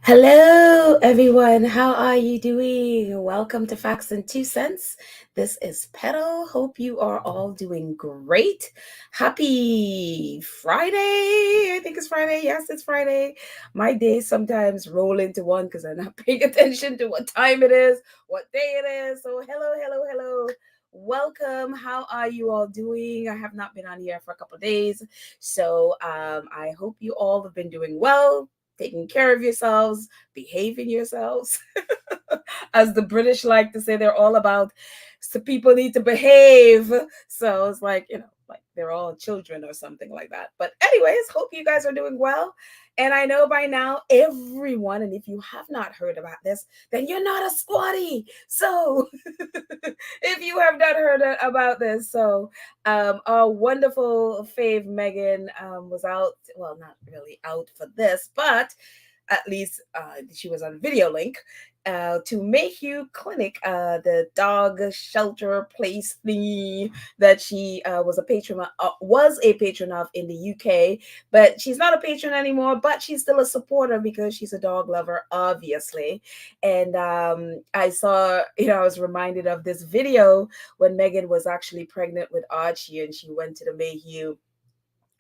Hello, everyone. How are you doing? Welcome to Facts and Two Cents. This is Petal. Hope you are all doing great. Happy Friday. I think it's Friday. Yes, it's Friday. My days sometimes roll into one because I'm not paying attention to what time it is, what day it is. So, hello. Welcome. How are you all doing? I have not been on here for a couple of days. So, I hope you all have been doing well, taking care of yourselves, behaving yourselves. As the British like to say, they're all about, so people need to behave. So it's like they're all children or something like that. But anyways, hope you guys are doing well. And I know by now everyone, and if you have not heard about this, then you're not a squatty. So if you have not heard about this, so our wonderful fave Meghan was out, well, not really out for this, but at least she was on video link to Mayhew Clinic, the dog shelter place thingy that she was a patron of in the UK, but she's not a patron anymore. But she's still a supporter because she's a dog lover, obviously. And I saw, I was reminded of this video when Meghan was actually pregnant with Archie, and she went to the Mayhew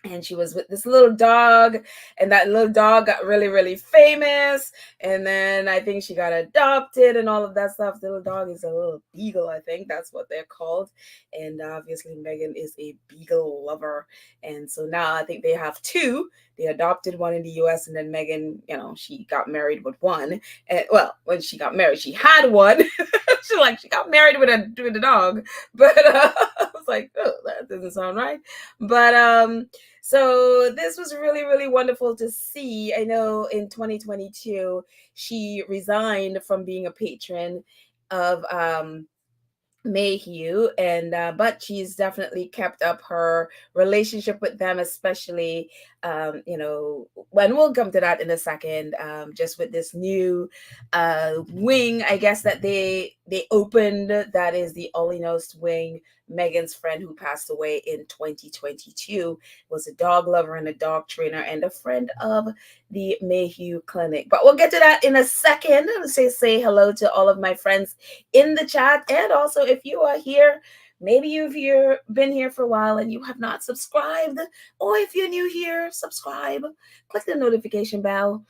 and she was with this little dog, and that little dog got really famous, and then I think she got adopted and all of that stuff. The little dog is a little beagle, I think that's what they're called, and obviously Meghan is a beagle lover, and so now I think they have two. They adopted one in the US, and then Meghan, she got married with one. And well, when she got married, she had one. she got married with a dog, but I was like, oh, that doesn't sound right. But so this was really wonderful to see. I know in 2022 she resigned from being a patron of Mayhew, and but she's definitely kept up her relationship with them, especially when we'll come to that in a second. Just with this new wing, I guess that they opened, that is the Ollie Nost wing. Meghan's friend who passed away in 2022 was a dog lover and a dog trainer and a friend of the Mayhew Clinic. But we'll get to that in a second. Let's say hello to all of my friends in the chat. And also, if you are here, maybe you've been here for a while and you have not subscribed, or if you're new here, subscribe, click the notification bell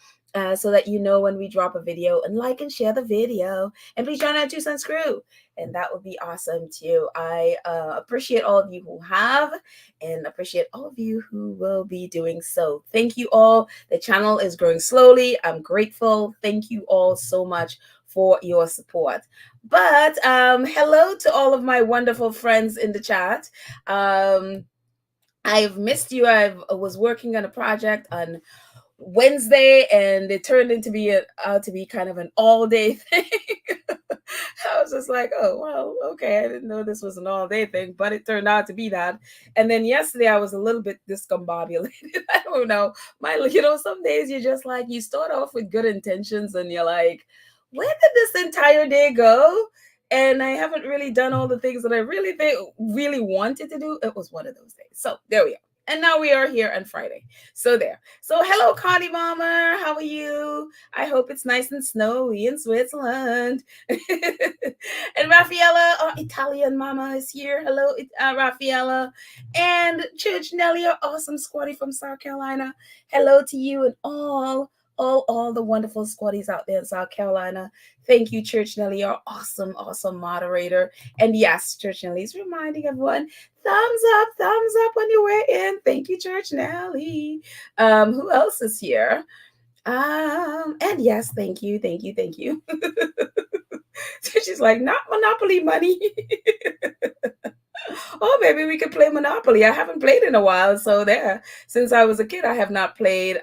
so that you know when we drop a video, and like and share the video, and please join our 2 Cents crew, and that would be awesome too. I appreciate all of you who have, and appreciate all of you who will be doing so. Thank you all. The channel is growing slowly. I'm grateful. Thank you all so much for your support. But hello to all of my wonderful friends in the chat. I've missed you. I was working on a project on Wednesday, and it turned out to be kind of an all-day thing. I was just like, oh, well, okay, I didn't know this was an all-day thing, but it turned out to be that. And then yesterday I was a little bit discombobulated. I don't know. Some days you're just like, you start off with good intentions and you're like, where did this entire day go? And I haven't really done all the things that I really wanted to do. It was one of those days. So there we are. And now we are here on Friday. So there. So hello, Connie Mama. How are you? I hope it's nice and snowy in Switzerland. And Raffaella, our Italian Mama, is here. Hello, Raffaella. And Church Nelly, our awesome squatty from South Carolina. Hello to you and all the wonderful squatties out there in South Carolina. Thank you, Church Nelly, our awesome moderator. And yes, Church Nelly is reminding everyone, thumbs up when you weigh in. Thank you, Church Nelly. Who else is here? And yes, thank you. So she's like, not Monopoly money. Oh, maybe we could play Monopoly. I haven't played in a while, so there. Since I was a kid, I have not played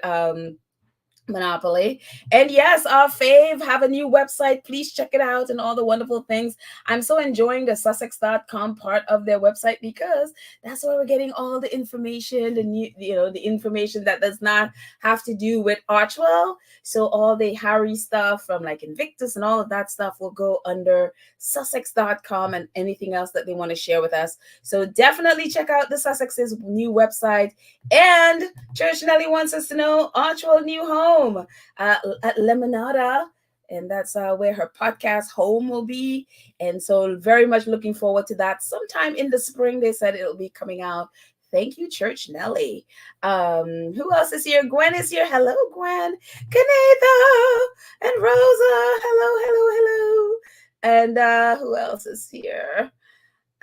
Monopoly. And yes, our fave have a new website. Please check it out and all the wonderful things. I'm so enjoying the Sussex.com part of their website because that's where we're getting all the information, the information that does not have to do with Archwell. So all the Harry stuff from like Invictus and all of that stuff will go under Sussex.com, and anything else that they want to share with us. So definitely check out the Sussex's new website. And Church Nelly wants us to know Archwell new home. home at Lemonada. And that's where her podcast home will be. And so, very much looking forward to that. Sometime in the spring, they said it'll be coming out. Thank you, Church Nelly. Who else is here? Gwen is here. Hello, Gwen. Kanetha and Rosa. Hello, hello, hello. And who else is here?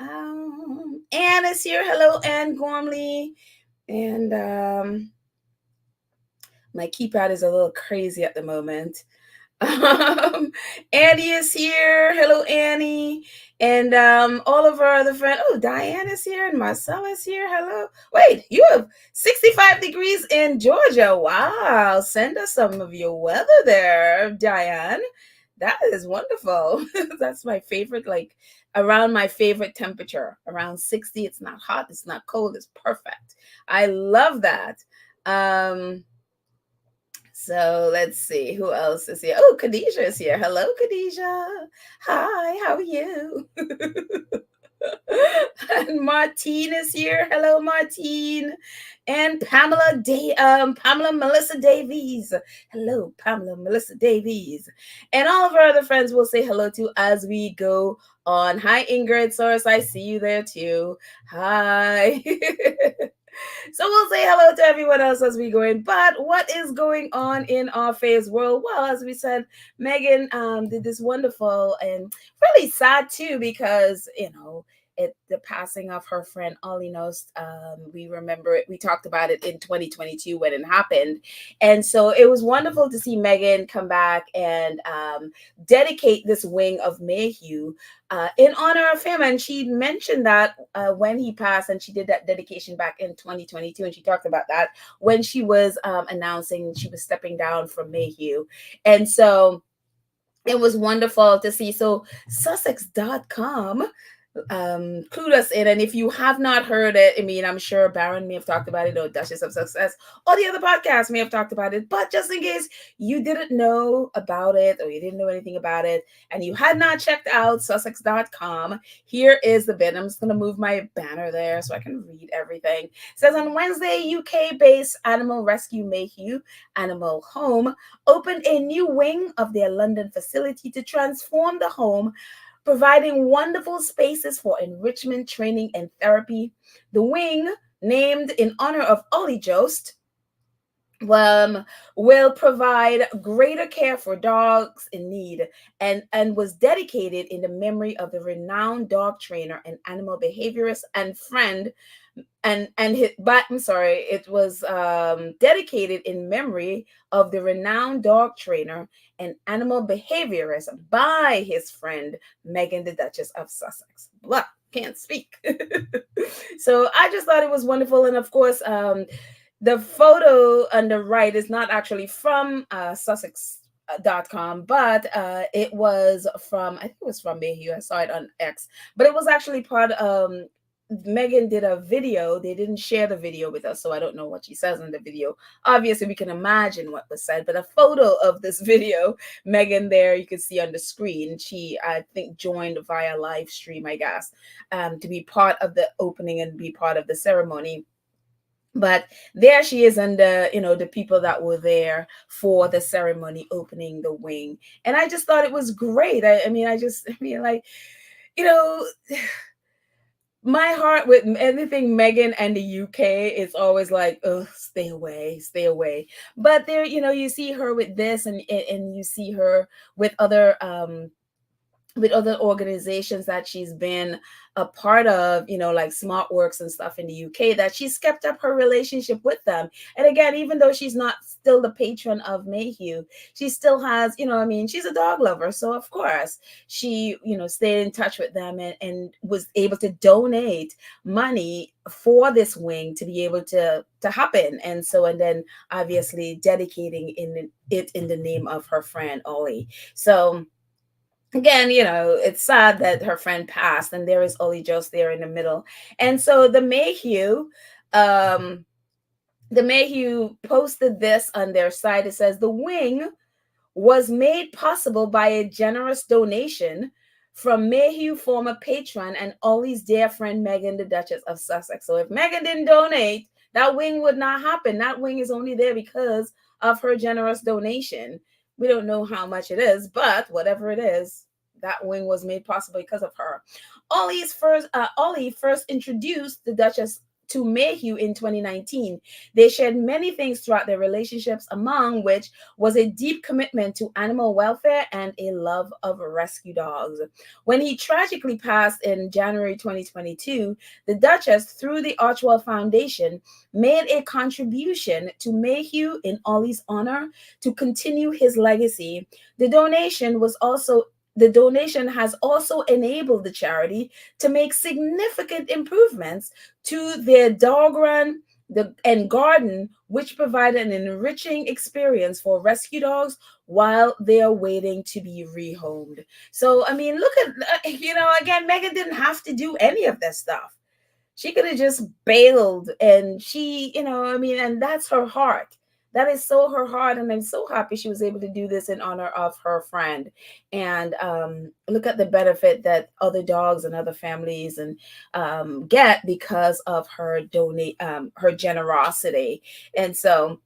Anne is here. Hello, Anne Gormley. And my keypad is a little crazy at the moment. Annie is here. Hello, Annie. And all of our other friends. Oh, Diane is here and Marcella is here. Hello. Wait, you have 65 degrees in Georgia. Wow. Send us some of your weather there, Diane. That is wonderful. That's my favorite, like around my favorite temperature. Around 60. It's not hot. It's not cold. It's perfect. I love that. So let's see who else is here. Oh, Khadijah is here. Hello, Khadijah. Hi, how are you? And Martine is here. Hello, Martine. And Pamela Melissa Davies. Hello, Pamela Melissa Davies. And all of our other friends will say hello to as we go on. Hi, Ingrid Source. I see you there too. Hi. So we'll say hello to everyone else as we go in. But what is going on in our phase world? Well, as we said, Meghan did this wonderful and really sad too, because the passing of her friend Ollie Nost. We remember it. We talked about it in 2022 when it happened, and so it was wonderful to see Meghan come back and dedicate this wing of Mayhew in honor of him. And she mentioned that when he passed, and she did that dedication back in 2022, and she talked about that when she was announcing she was stepping down from Mayhew, and so it was wonderful to see. So Sussex.com clued us in, and if you have not heard it, I mean, I'm sure Baron may have talked about it, or Duchess of Success, or the other podcasts may have talked about it, but just in case you didn't know about it, or you didn't know anything about it, and you had not checked out Sussex.com, here is the bit. I'm just going to move my banner there so I can read everything. It says, on Wednesday, UK-based Animal Rescue Mayhew Animal Home opened a new wing of their London facility to transform the home, providing wonderful spaces for enrichment, training, and therapy. The wing, named in honor of Ollie Jost, will provide greater care for dogs in need, and was dedicated in the memory of the renowned dog trainer and animal behaviorist and friend. It was dedicated in memory of the renowned dog trainer and animal behaviorist by his friend Meghan, the Duchess of Sussex. Blah, can't speak. So I just thought it was wonderful, and of course, the photo on the right is not actually from Sussex.com, but it was from, I think it was from Mayhew. I saw it on X, but it was actually part of Meghan did a video. They didn't share the video with us, so I don't know what she says in the video. Obviously, we can imagine what was said, but a photo of this video, Meghan there, you can see on the screen. She, I think, joined via live stream, I guess, to be part of the opening and be part of the ceremony. But there she is, and the people that were there for the ceremony opening the wing. And I just thought it was great. I mean, like, my heart with anything Meghan and the UK is always like, oh, stay away, stay away. But there, you see her with this, and you see her with other organizations that she's been a part of, like SmartWorks and stuff in the UK, that she's kept up her relationship with them. And again, even though she's not still the patron of Mayhew, she still has, she's a dog lover. So of course she, stayed in touch with them, and was able to donate money for this wing to be able to happen. And then obviously dedicating it in the name of her friend Ollie. So again, it's sad that her friend passed, and there is Ollie Jost there in the middle. And so the Mayhew posted this on their site. It says, the wing was made possible by a generous donation from Mayhew former patron and Ollie's dear friend Meghan, the Duchess of Sussex. So if Meghan didn't donate, that wing would not happen. That wing is only there because of her generous donation. We don't know how much it is, but whatever it is, that wing was made possible because of her. Ollie first introduced the Duchess to Mayhew in 2019. They shared many things throughout their relationships, among which was a deep commitment to animal welfare and a love of rescue dogs. When he tragically passed in January 2022, the Duchess, through the Archwell Foundation, made a contribution to Mayhew in Ollie's honor to continue his legacy. The donation has also enabled the charity to make significant improvements to their dog run and garden, which provide an enriching experience for rescue dogs while they are waiting to be rehomed. So, I mean, look at, again, Meghan didn't have to do any of this stuff. She could have just bailed, and and that's her heart. That is so her heart, and I'm so happy she was able to do this in honor of her friend. And look at the benefit that other dogs and other families and get because of her generosity. And so,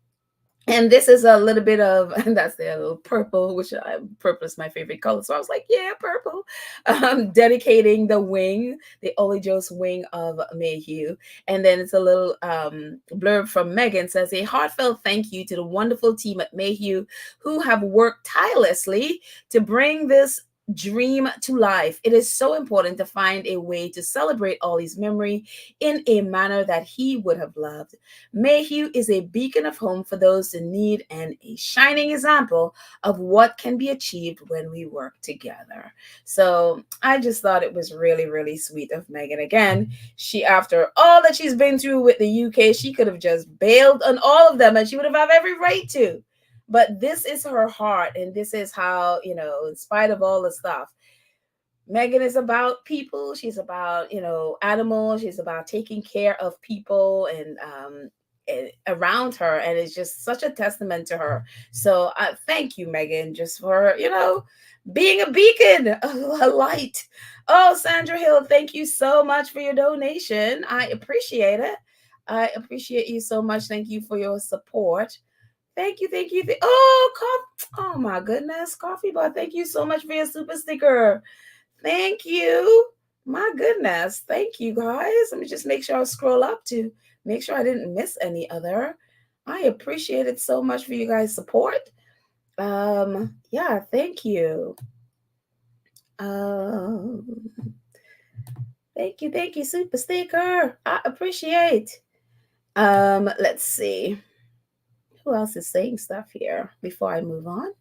and this is a little bit of, and that's the little purple, purple is my favorite color. So I was like, yeah, purple. Dedicating the wing, the Ollie Joe's wing of Mayhew. And then it's a little blurb from Meghan, says, a heartfelt thank you to the wonderful team at Mayhew who have worked tirelessly to bring this dream to life. It is so important to find a way to celebrate Ollie's memory in a manner that he would have loved. Mayhew is a beacon of home for those in need and a shining example of what can be achieved when we work together. So I just thought it was really, really sweet of Meghan. Again, she, after all that she's been through with the UK, she could have just bailed on all of them, and she would have every right to. But this is her heart, and this is how, in spite of all the stuff, Meghan is about people. She's about, animals. She's about taking care of people and around her. And it's just such a testament to her. So thank you, Meghan, just for, being a beacon, a light. Oh, Sandra Hill, thank you so much for your donation. I appreciate it. I appreciate you so much. Thank you for your support. Thank you, thank you. Oh my goodness, Coffee Bar. Thank you so much for your super sticker. Thank you. My goodness. Thank you, guys. Let me just make sure I scroll up to make sure I didn't miss any other. I appreciate it so much for you guys' support. Yeah, thank you. Thank you, super sticker. I appreciate. Let's see. Who else is saying stuff here before I move on?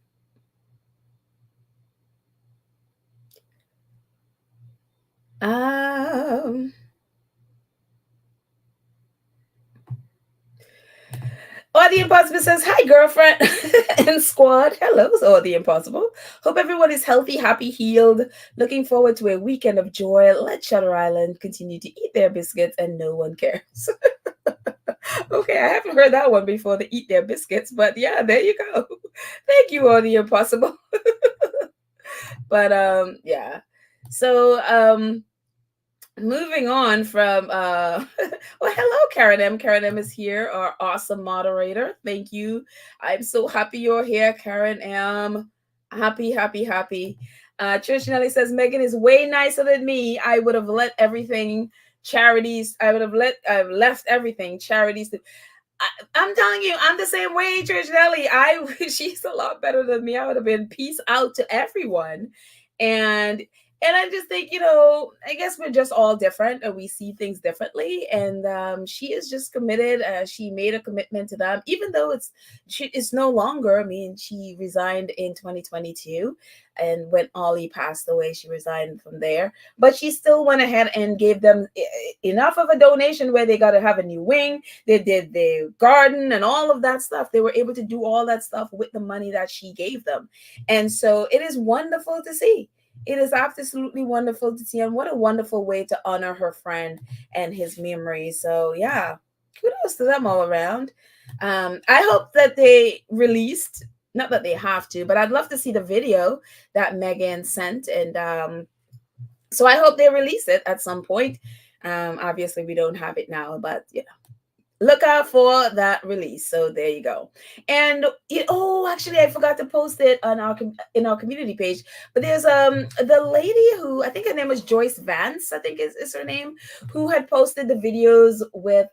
Or the Impossible says, hi, girlfriend and squad. Hello, Or the Impossible. Hope everyone is healthy, happy, healed. Looking forward to a weekend of joy. Let Shutter Island continue to eat their biscuits and no one cares. Okay, I haven't heard that one before, to eat their biscuits, but yeah, there you go. Thank you, Or the Impossible. But yeah. So moving on from well, hello, Karen M. Karen M is here, our awesome moderator. Thank you. I'm so happy you're here, Karen M. Happy. Trish Nelly says, Meghan is way nicer than me. I would have let everything charities. I've left everything charities. I'm telling you, I'm the same way, Trish Nelly. She's a lot better than me. I would have been peace out to everyone. And I just think, I guess we're just all different and we see things differently. And she is just committed. She made a commitment to them, even though it's no longer. I mean, she resigned in 2022, and when Ollie passed away, she resigned from there. But she still went ahead and gave them enough of a donation where they got to have a new wing. They did the garden and all of that stuff. They were able to do all that stuff with the money that she gave them. And so it is wonderful to see. It is absolutely wonderful to see, and what a wonderful way to honor her friend and his memory. So yeah, kudos to them all around. I hope that they released, not that they have to, but I'd love to see the video that Meghan sent, and so I hope they release it at some point. Obviously we don't have it now, but look out for that release. So there you go. And oh, actually, I forgot to post it on our in our community page. But there's the lady who, I think her name was Joyce Vance, I think is her name, who had posted the videos with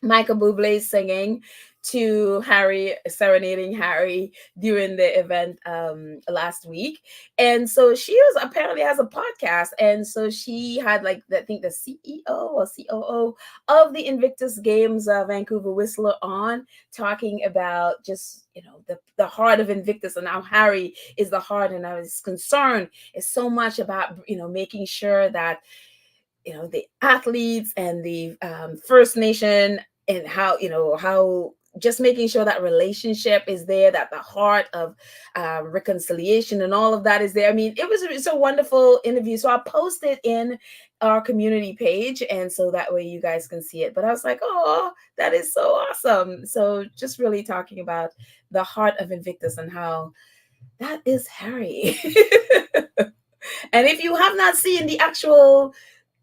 Michael Bublé singing to Harry, serenading Harry during the event last week. And so she was apparently has a podcast. And so she had like I think the CEO or COO of the Invictus Games Vancouver Whistler on, talking about just the heart of Invictus and how Harry is the heart, and his concern is so much about making sure that the athletes and the First Nation, and how just making sure that relationship is there, that the heart of reconciliation and all of that is there. I mean, it's a wonderful interview. So I'll post it in our community page, and so that way you guys can see it. But I was like, oh, that is so awesome. So just really talking about the heart of Invictus and how that is Harry. And if you have not seen the actual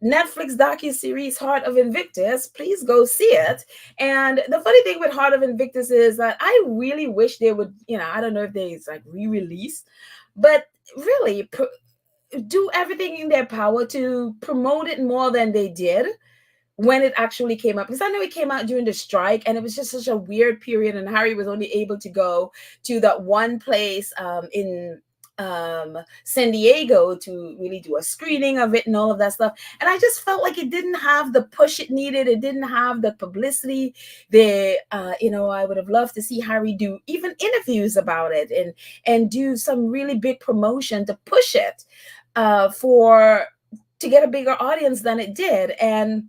Netflix docu-series Heart of Invictus, please go see it. And the funny thing with Heart of Invictus is that I really wish they would, I don't know if they like re-release, but really do everything in their power to promote it more than they did when it actually came up, because I know it came out during the strike, and it was just such a weird period, and Harry was only able to go to that one place in San Diego to really do a screening of it and all of that stuff. And I just felt like it didn't have the push it needed. It didn't have the publicity. I would have loved to see Harry do even interviews about it, and do some really big promotion to push it for to get a bigger audience than it did. And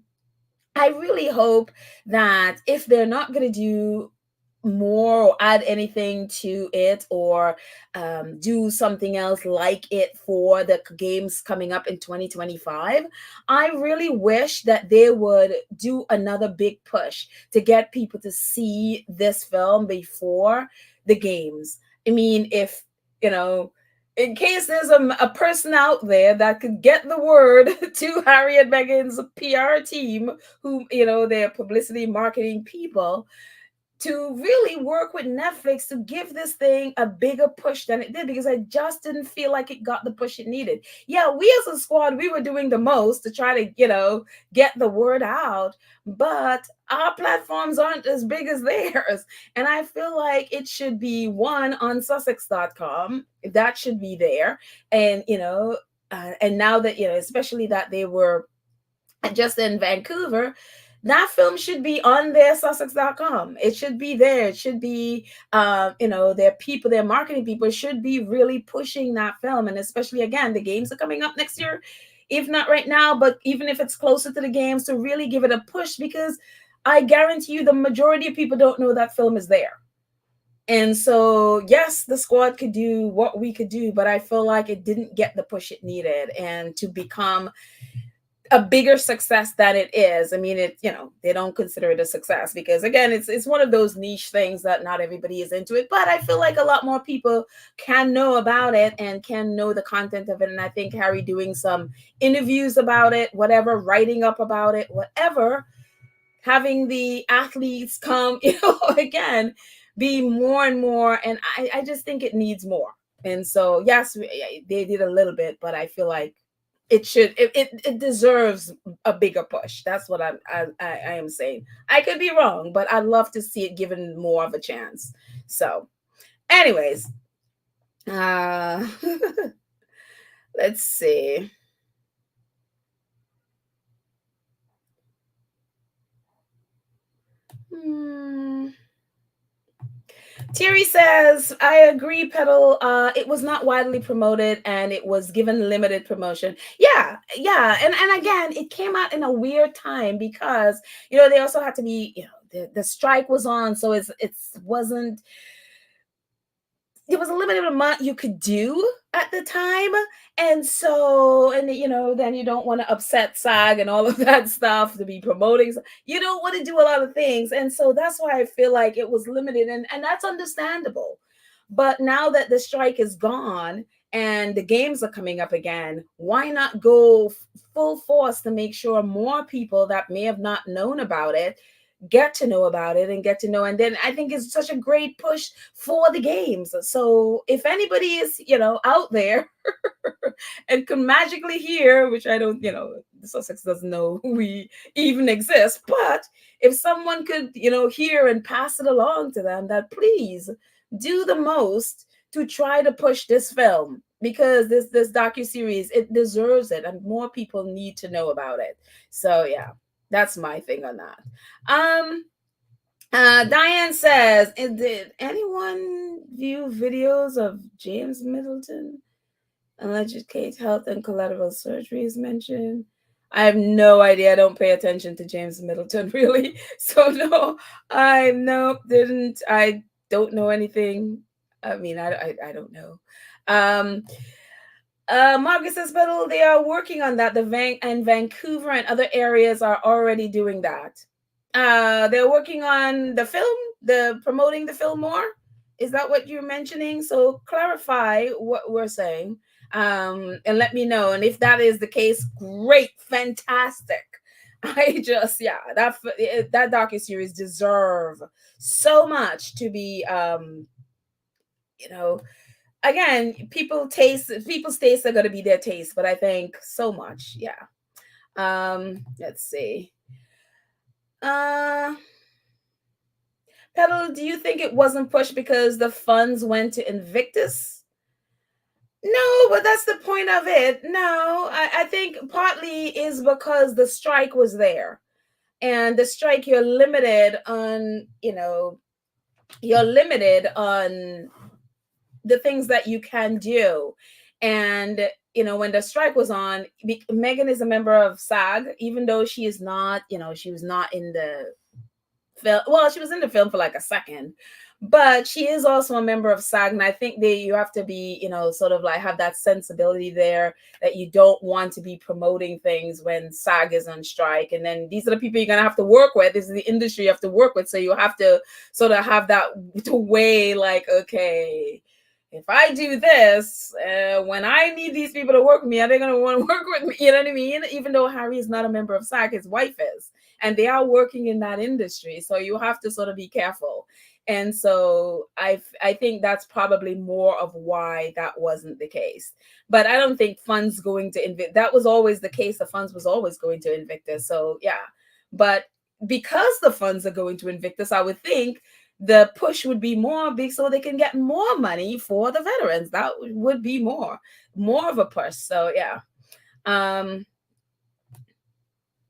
I really hope that if they're not going to do more or add anything to it, or do something else like it for the games coming up in 2025, I really wish that they would do another big push to get people to see this film before the games. I mean, if, you know, in case there's a person out there that could get the word to Harry and Meghan's PR team, who, they're publicity marketing people, to really work with Netflix to give this thing a bigger push than it did, because I just didn't feel like it got the push it needed. Yeah, we as a squad, we were doing the most to try to, get the word out, but our platforms aren't as big as theirs. And I feel like it should be one on Sussex.com. That should be there. And, and now that, especially that they were just in Vancouver, that film should be on their Sussex.com. It should be there. It should be, their people, their marketing people should be really pushing that film. And especially, again, the games are coming up next year, if not right now, but even if it's closer to the games, to really give it a push, because I guarantee you the majority of people don't know that film is there. And so, yes, the squad could do what we could do, but I feel like it didn't get the push it needed, and to become a bigger success than it is. I mean, they don't consider it a success because, again, it's one of those niche things that not everybody is into it. But I feel like a lot more people can know about it and can know the content of it. And I think Harry doing some interviews about it, whatever, writing up about it, whatever, having the athletes come, again, be more and more. And I just think it needs more. And so, yes, they did a little bit, but I feel like it deserves a bigger push. That's what I am saying. I could be wrong, but I'd love to see it given more of a chance. So, anyways, uh let's see. Hmm. Thierry says, I agree, Pedal. It was not widely promoted, and it was given limited promotion. Yeah, yeah. And again, it came out in a weird time because, they also had to be, the strike was on. So wasn't, there was a limited amount you could do at the time. And so, and then you don't want to upset SAG and all of that stuff to be promoting. You don't want to do a lot of things. And so that's why I feel like it was limited, and that's understandable. But now that the strike is gone and the games are coming up again, why not go full force to make sure more people that may have not known about it get to know about it and get to know. And then I think it's such a great push for the games. So if anybody is, out there and can magically hear, which I don't, Sussex doesn't know we even exist, but if someone could, hear and pass it along to them, that please do the most to try to push this film, because this docu-series, it deserves it, and more people need to know about it. So yeah, that's my thing on that. Diane says, did anyone view videos of James Middleton alleged case health and collateral surgeries mentioned? I have no idea. I don't pay attention to James Middleton really. So no, didn't. I don't know anything. I mean, I don't know. Margaret says, but they are working on that. Vancouver and other areas are already doing that. They're working on the film, promoting the film more. Is that what you're mentioning? So clarify what we're saying, and let me know. And if that is the case, great, fantastic. That docuseries deserve so much to be, again, people's tastes are going to be their taste, but I think so much. Yeah. Let's see. Petal, do you think it wasn't pushed because the funds went to Invictus? No, but that's the point of it. No, I think partly is because the strike was there. And the strike, you're limited on the things that you can do. And when the strike was on, Meghan is a member of SAG, even though she is not, she was not in the film. Well, she was in the film for like a second, but she is also a member of SAG. And I think you have to be, sort of like have that sensibility there, that you don't want to be promoting things when SAG is on strike. And then these are the people you're going to have to work with. This is the industry you have to work with. So you have to sort of have that to weigh, like, okay, if I do this, when I need these people to work with me, are they going to want to work with me? You know what I mean? Even though Harry is not a member of SAG, his wife is, and they are working in that industry. So you have to sort of be careful. And so I think that's probably more of why that wasn't the case. But I don't think funds going to Invictus. That was always the case. The funds was always going to Invictus. So yeah. But because the funds are going to Invictus, I would think the push would be more big, so they can get more money for the veterans. That would be more of a push. So yeah.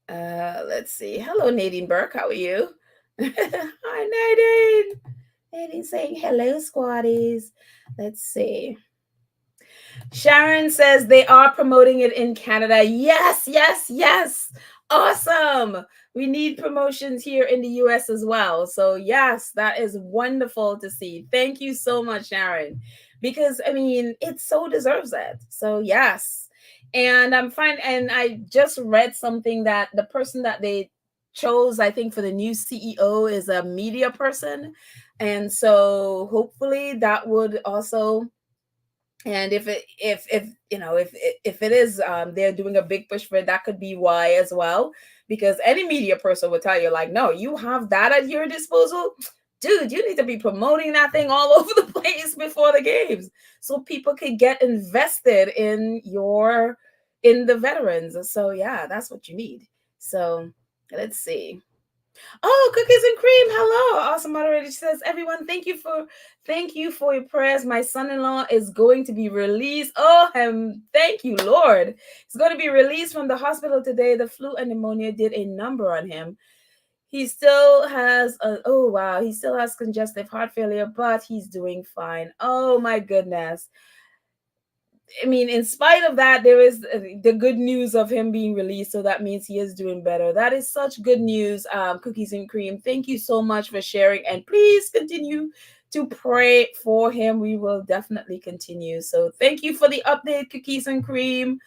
Let's see. Hello, Nadine Burke. How are you? Hi, Nadine. Nadine saying hello, squaddies. Let's see. Sharon says they are promoting it in Canada. Yes. Awesome. We need promotions here in the US as well. So yes, that is wonderful to see. Thank you so much, Sharon, because I mean, it so deserves it. So yes. And I'm fine. And I just read something that the person that they chose, I think, for the new CEO is a media person. And so hopefully that would also, and if it is, they're doing a big push for it, that could be why as well, because any media person would tell you, like, no, you have that at your disposal, dude, you need to be promoting that thing all over the place before the games, so people could get invested in the veterans. So yeah, that's what you need. So let's see. Oh, cookies and cream. Hello. Awesome moderator. She says, everyone, thank you for your prayers. My son-in-law is going to be released. Oh, thank you, Lord. He's going to be released from the hospital today. The flu and pneumonia did a number on him. He still has he still has congestive heart failure, but he's doing fine. Oh my goodness. I mean, in spite of that, there is the good news of him being released. So that means he is doing better. That is such good news. Cookies and cream, thank you so much for sharing. And please continue to pray for him. We will definitely continue. So thank you for the update, Cookies and Cream.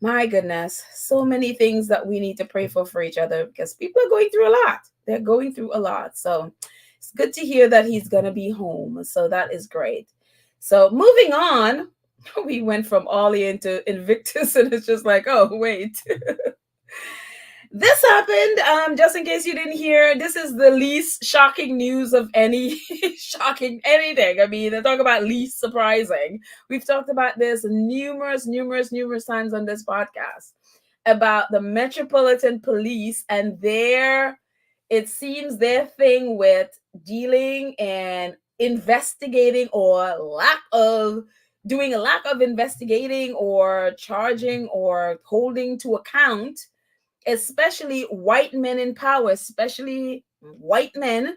My goodness, so many things that we need to pray for each other, because people are going through a lot. They're going through a lot. So it's good to hear that he's going to be home. So that is great. So moving on. We went from Ollie into Invictus, and it's just like, oh, wait. This happened. Just in case you didn't hear, this is the least shocking news of any shocking anything. I mean, they talk about least surprising. We've talked about this numerous times on this podcast about the Metropolitan Police and their, it seems their thing with dealing and investigating or lack of doing a lack of investigating or charging or holding to account, especially white men in power, especially white men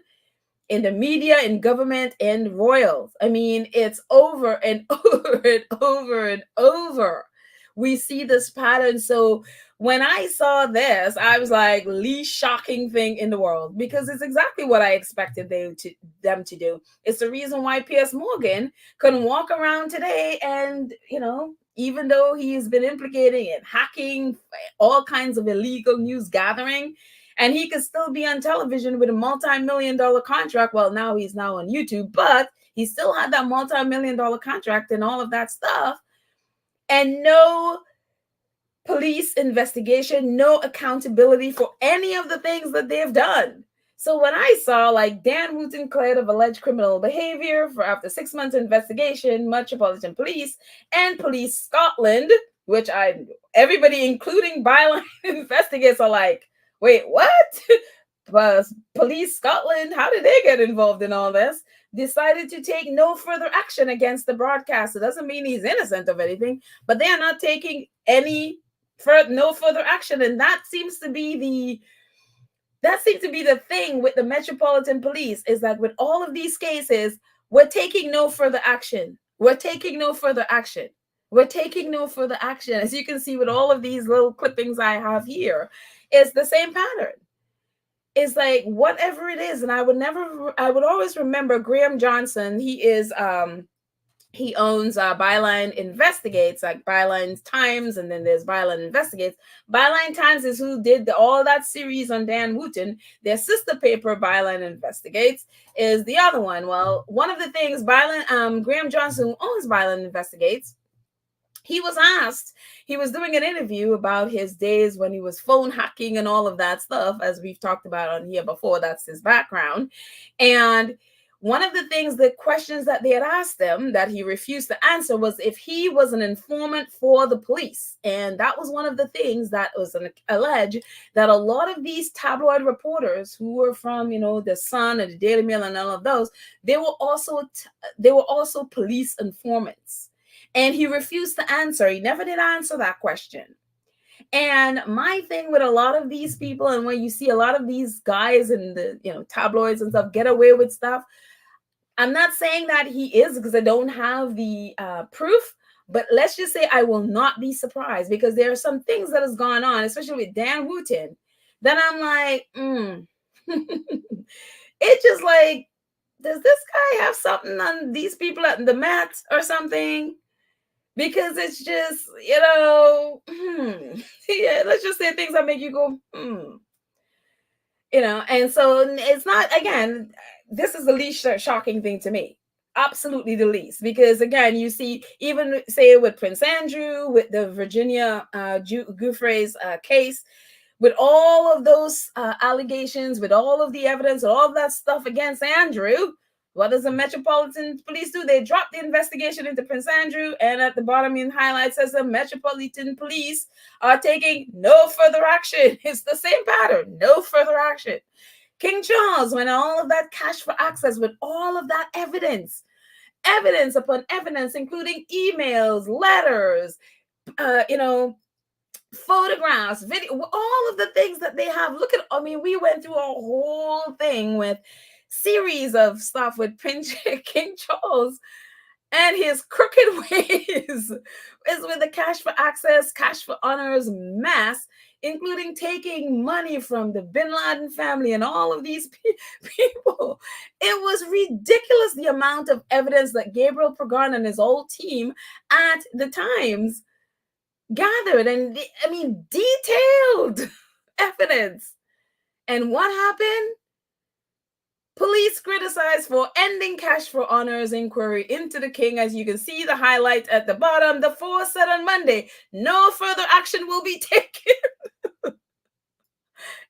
in the media, in government, and royals. I mean, it's over and over and over and over. We see this pattern. So when I saw this, I was like, least shocking thing in the world, because it's exactly what I expected them to do. It's the reason why Piers Morgan couldn't walk around today and, even though he's been implicated in hacking, all kinds of illegal news gathering, and he could still be on television with a multi-million-dollar contract. Well, now he's now on YouTube, but he still had that multi-million-dollar contract and all of that stuff, and no police investigation, no accountability for any of the things that they've done. So when I saw like Dan Wooten cleared of alleged criminal behavior for after 6 months investigation, Metropolitan Police and Police Scotland, which everybody, including byline investigators, are like, wait, what? Police Scotland, how did they get involved in all this? Decided to take no further action against the broadcaster. Doesn't mean he's innocent of anything, but they are not taking no further action. And that seems to be the thing with the Metropolitan Police, is that with all of these cases, we're taking no further action. We're taking no further action. We're taking no further action. As you can see with all of these little clippings I have here, it's the same pattern. It's like whatever it is. And I would always remember Graham Johnson. He owns Byline Investigates, like Byline Times, and then there's Byline Investigates. Byline Times is who did all that series on Dan Wooten. Their sister paper, Byline Investigates, is the other one. Well, one of the things Graham Johnson, who owns Byline Investigates, he was doing an interview about his days when he was phone hacking and all of that stuff, as we've talked about on here before. That's his background. And one of the questions that they had asked him that he refused to answer was if he was an informant for the police. And that was one of the things that was alleged, that a lot of these tabloid reporters who were from, the Sun and the Daily Mail and all of those, they were also police informants. And he refused to answer. He never did answer that question. And my thing with a lot of these people, and when you see a lot of these guys in the tabloids and stuff get away with stuff, I'm not saying that he is, because I don't have the proof, but let's just say I will not be surprised, because there are some things that has gone on, especially with Dan Wooten, that I'm like, it's just like, does this guy have something on these people at the Met or something? Because it's just, yeah, let's just say things that make you go, and so it's not, again, this is the least shocking thing to me. Absolutely the least, because again, you see, even say with Prince Andrew, with the Virginia Giuffre's case, with all of those allegations, with all of the evidence, all of that stuff against Andrew, what does the Metropolitan Police do? They drop the investigation into Prince Andrew, and at the bottom in highlights says the Metropolitan Police are taking no further action. It's the same pattern, no further action. King Charles, when all of that cash for access, with all of that evidence upon evidence, including emails, letters, photographs, video, all of the things that they have. We went through a whole thing with series of stuff with Prince King Charles and his crooked ways is with the cash for access, cash for honors mess, including taking money from the Bin Laden family and all of these people. It was ridiculous, the amount of evidence that Gabriel Pergon and his whole team at the Times gathered, and detailed evidence. And what happened? Police criticized for ending cash for honors inquiry into the king. As you can see, the highlight at the bottom, the Four said on Monday, no further action will be taken.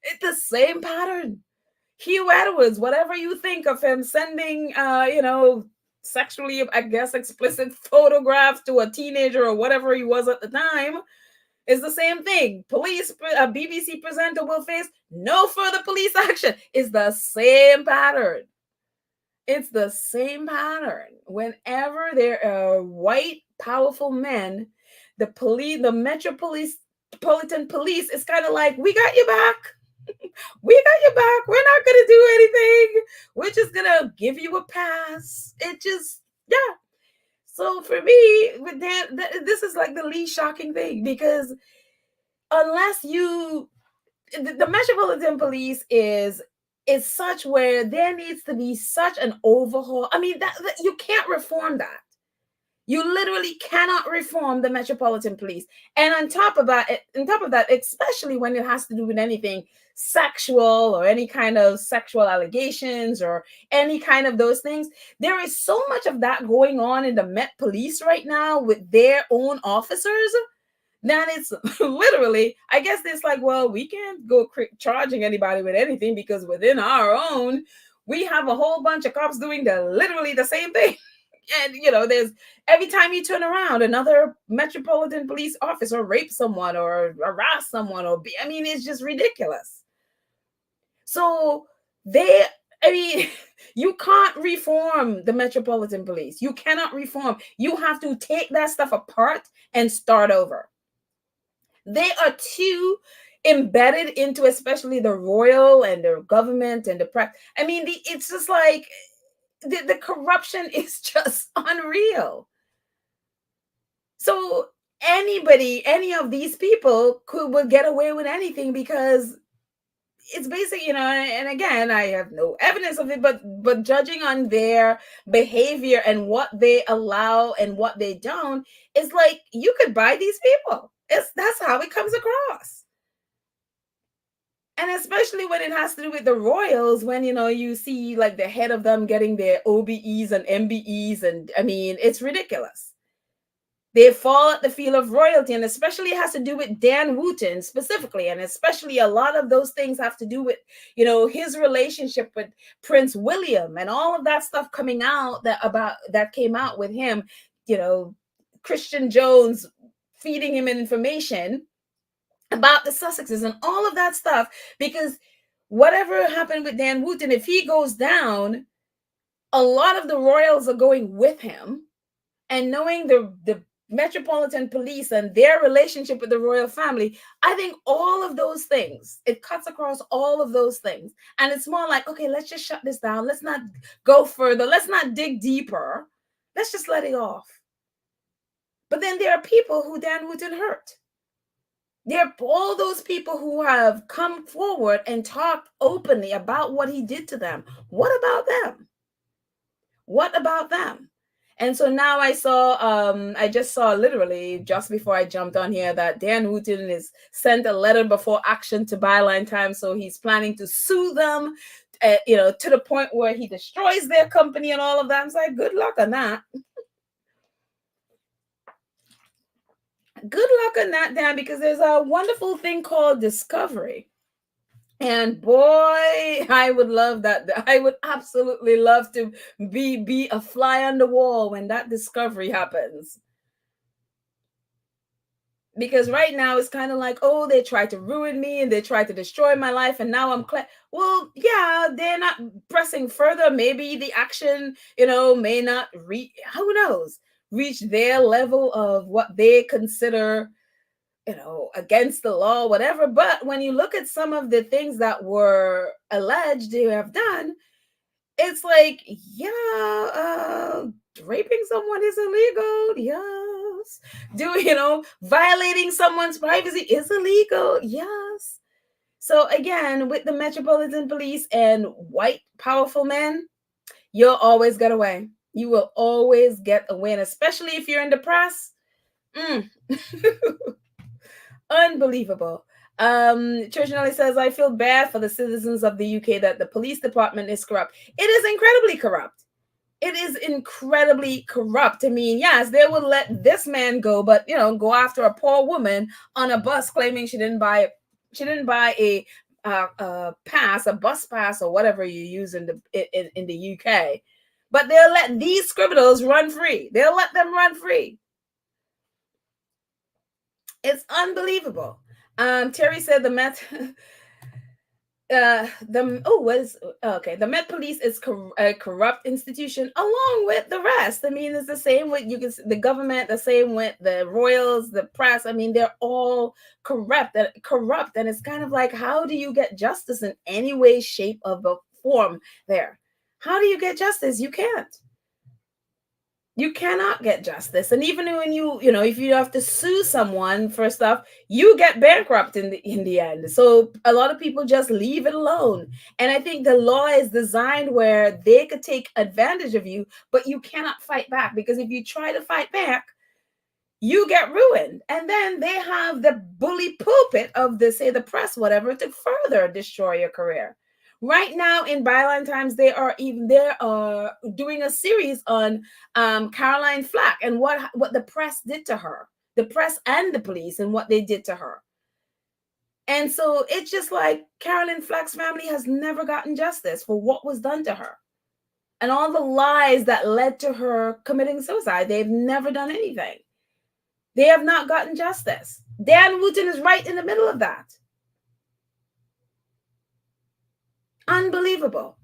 It's the same pattern. Hugh Edwards, whatever you think of him, sending, sexually, I guess, explicit photographs to a teenager or whatever he was at the time, is the same thing. Police, a BBC presenter will face no further police action. It's the same pattern. It's the same pattern. Whenever there are white, powerful men, the Metropolitan Police is kind of like, we got you back. We got your back. We're not going to do anything. We're just going to give you a pass. It just, yeah. So for me, with this is like the least shocking thing, because unless the Metropolitan Police is such where there needs to be such an overhaul. I mean, that you can't reform that. You literally cannot reform the Metropolitan Police. And on top of that, especially when it has to do with anything sexual or any kind of sexual allegations or any kind of those things, there is so much of that going on in the Met Police right now with their own officers. Then it's literally, I guess it's like, well, we can't go charging anybody with anything because within our own, we have a whole bunch of cops doing literally the same thing. And there's, every time you turn around, another Metropolitan Police officer rapes someone or harass someone, I mean, it's just ridiculous. So you can't reform the Metropolitan Police. You cannot reform. You have to take that stuff apart and start over. They are too embedded into, especially the royal and the government and the press. I mean, it's just like the corruption is just unreal. So any of these people would get away with anything because it's basically, and again, I have no evidence of it, but judging on their behavior and what they allow and what they don't, it's like you could buy these people. That's how it comes across. And especially when it has to do with the royals, when you see like the head of them getting their OBEs and MBEs, and I mean, it's ridiculous. They fall at the feel of royalty, and especially it has to do with Dan Wooten specifically, and especially a lot of those things have to do with his relationship with Prince William and all of that stuff coming out that came out with him. Christian Jones feeding him information about the Sussexes and all of that stuff, because whatever happened with Dan Wooten, if he goes down, a lot of the royals are going with him, and knowing the Metropolitan Police and their relationship with the royal family, I think all of those things, it cuts across all of those things. And it's more like, okay, let's just shut this down. Let's not go further. Let's not dig deeper. Let's just let it off. But then there are people who Dan Wooten hurt. There are all those people who have come forward and talked openly about what he did to them. What about them? What about them? And so now I just saw literally just before I jumped on here that Dan Wooten is sent a letter before action to Byline Times. So he's planning to sue them, to the point where he destroys their company and all of that. I'm like, good luck on that. Good luck on that, Dan, because there's a wonderful thing called discovery. And boy, I would love that. I would absolutely love to be a fly on the wall when that discovery happens. Because right now it's kind of like, oh, they tried to ruin me and they tried to destroy my life, and now I'm well, yeah, they're not pressing further. Maybe the action, may not reach, who knows, reach their level of what they consider against the law, whatever. But when you look at some of the things that were alleged to have done, it's like, yeah, raping someone is illegal. Yes. Violating someone's privacy is illegal. Yes. So again, with the Metropolitan Police and white powerful men, you'll always get away. You will always get away, and especially if you're in the press. Unbelievable. Church Nelly says, I feel bad for the citizens of the UK that the police department is corrupt. It is incredibly corrupt. It is incredibly corrupt. I mean, yes, they will let this man go, but go after a poor woman on a bus claiming she didn't buy a pass, a bus pass, or whatever you use in the UK. But they'll let these criminals run free. They'll let them run free. It's unbelievable. Terry said the Met the Met Police is a corrupt institution along with the rest. I mean, it's the same with the government, the same with the royals, the press. I mean, they're all corrupt, and it's kind of like, how do you get justice in any way, shape, of a form there? How do you get justice? You can't. You cannot get justice. And even when if you have to sue someone for stuff, you get bankrupt in the end. So a lot of people just leave it alone. And I think the law is designed where they could take advantage of you, but you cannot fight back, because if you try to fight back, you get ruined. And then they have the bully pulpit of the press, whatever, to further destroy your career. Right now in Byline Times, they are doing a series on Caroline Flack and what the press did to her, the press and the police, and what they did to her. And so it's just like Caroline Flack's family has never gotten justice for what was done to her. And all the lies that led to her committing suicide, they've never done anything. They have not gotten justice. Dan Wooten is right in the middle of that. Unbelievable.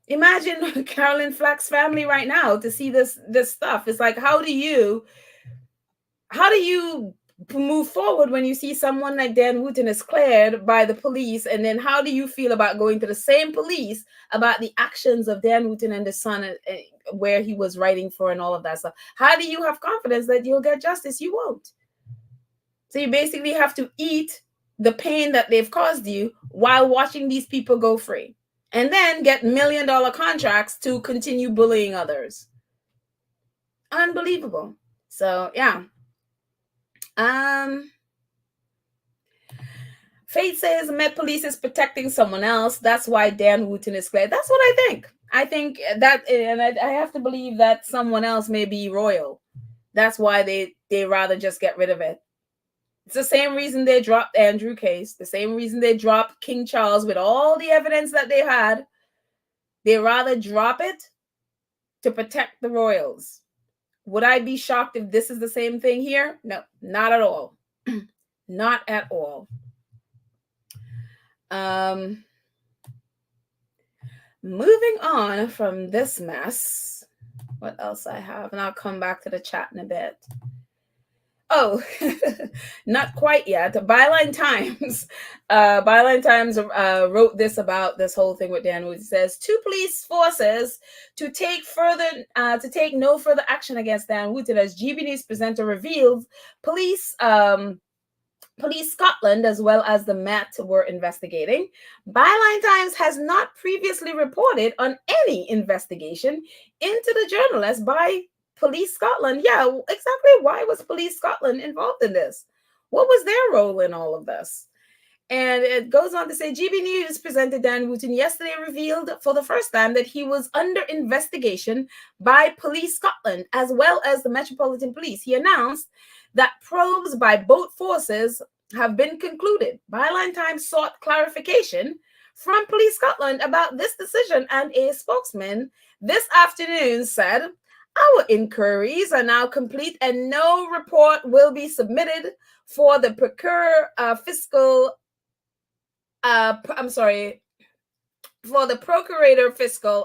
Imagine Caroline Flack's family right now to see this stuff. It's like, how do you move forward when you see someone like Dan Wooten is cleared by the police? And then how do you feel about going to the same police about the actions of Dan Wooten and the son, where he was writing for, and all of that stuff? How do you have confidence that you'll get justice? You won't. So you basically have to eat the pain that they've caused you while watching these people go free, and then get $1 million contracts to continue bullying others. Unbelievable. So yeah. Faith says Met Police is protecting someone else. That's why Dan Wooten is cleared. That's what I think. I think that, and I have to believe that someone else may be royal. That's why they rather just get rid of it. It's the same reason they dropped Andrew case, the same reason they dropped King Charles with all the evidence that they had. They rather drop it to protect the royals. Would I be shocked if this is the same thing here? No, not at all. Not at all. Moving on from this mess, what else I have? And I'll come back to the chat in a bit. Oh, not quite yet. Byline Times. Byline Times wrote this about this whole thing with Dan Wood. It says 2 police forces to take no further action against Dan Wooten, as GB News presenter revealed. Police Scotland, as well as the Met, were investigating. Byline Times has not previously reported on any investigation into the journalist by Police Scotland. Yeah, exactly. Why was Police Scotland involved in this? What was their role in all of this? And it goes on to say, GB News presenter Dan Wooten yesterday revealed for the first time that he was under investigation by Police Scotland, as well as the Metropolitan Police. He announced that probes by both forces have been concluded. Byline Times sought clarification from Police Scotland about this decision, and a spokesman this afternoon said, "Our inquiries are now complete and no report will be submitted for the procurator fiscal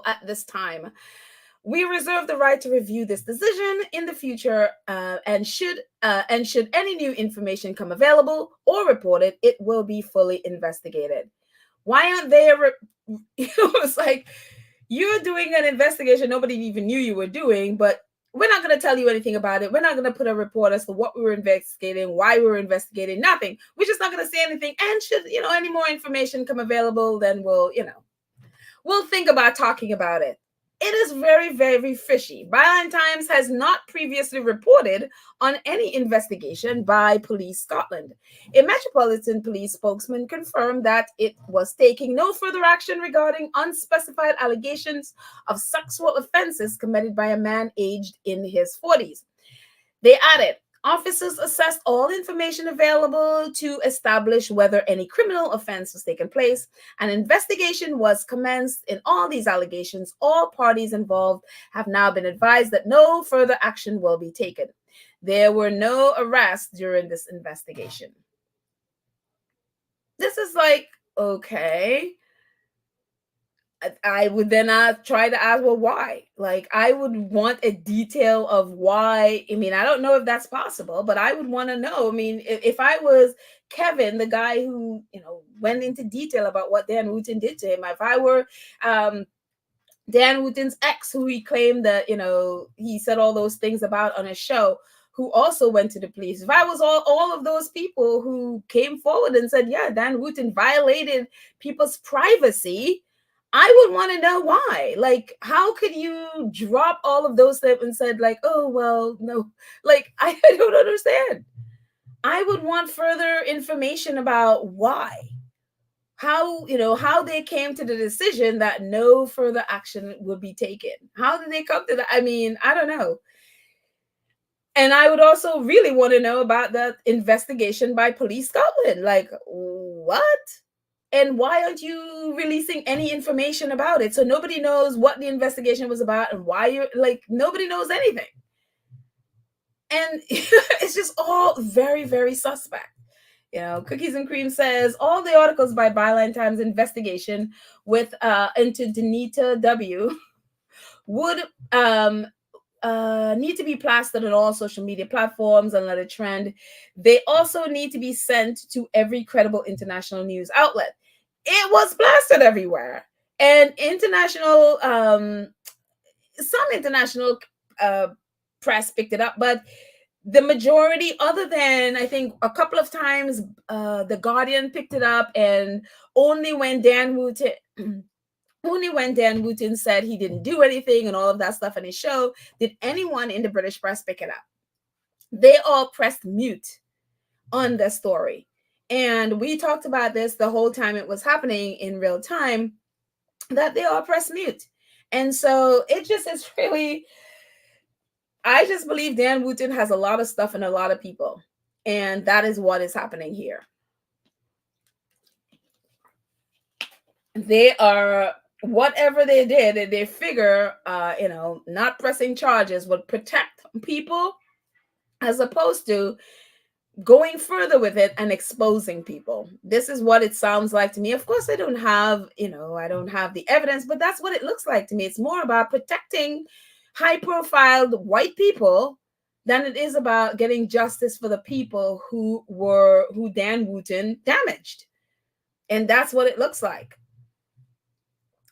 at this time. We reserve the right to review this decision in the future, and should any new information come available or reported, it will be fully investigated." Why aren't they? It's like, you're doing an investigation nobody even knew you were doing, but we're not going to tell you anything about it. We're not going to put a report as to what we were investigating, why we were investigating, nothing. We're just not going to say anything. And should any more information come available, then we'll think about talking about it. It is very, very fishy. Byline Times has not previously reported on any investigation by Police Scotland. A Metropolitan Police spokesman confirmed that it was taking no further action regarding unspecified allegations of sexual offenses committed by a man aged in his 40s. They added, Officers assessed all information available to establish whether any criminal offense was taking place. An investigation was commenced in all these allegations. All parties involved have now been advised that no further action will be taken. There were no arrests during this investigation. This is like, okay. I would then try to ask, well, why? Like, I would want a detail of why. I mean, I don't know if that's possible, but I would want to know. I mean, if I was Kevin, the guy who, went into detail about what Dan Wooten did to him, if I were um, Dan Wooten's ex, who he claimed that, he said all those things about on his show, who also went to the police. If I was all of those people who came forward and said, yeah, Dan Wooten violated people's privacy, I would want to know why. Like, how could you drop all of those things and said, like, oh, well, no, like, I don't understand. I would want further information about why. How they came to the decision that no further action would be taken. How did they come to that? I mean, I don't know. And I would also really want to know about the investigation by Police Scotland. Like, what? And why aren't you releasing any information about it? So nobody knows what the investigation was about and why you're like, nobody knows anything. And it's just all very, very suspect. Cookies and Cream says all the articles by Byline Times investigation with into Danita W would need to be plastered on all social media platforms and let it trend. They also need to be sent to every credible international news outlet. It was plastered everywhere, and some international press picked it up, but the majority, other than I think a couple of times, the Guardian picked it up, and only when Dan Wooten said he didn't do anything and all of that stuff in his show did anyone in the British press pick it up. They all pressed mute on the story. And we talked about this the whole time it was happening in real time, that they all pressed mute. And so it just is really, I just believe Dan Wooten has a lot of stuff and a lot of people. And that is what is happening here. They are, whatever they did, they figure, not pressing charges would protect people as opposed to going further with it and exposing people. This is what it sounds like to me. Of course, I don't have the evidence, but that's what it looks like to me. It's more about protecting high-profile white people than it is about getting justice for the people who Dan Wooten damaged. And that's what it looks like.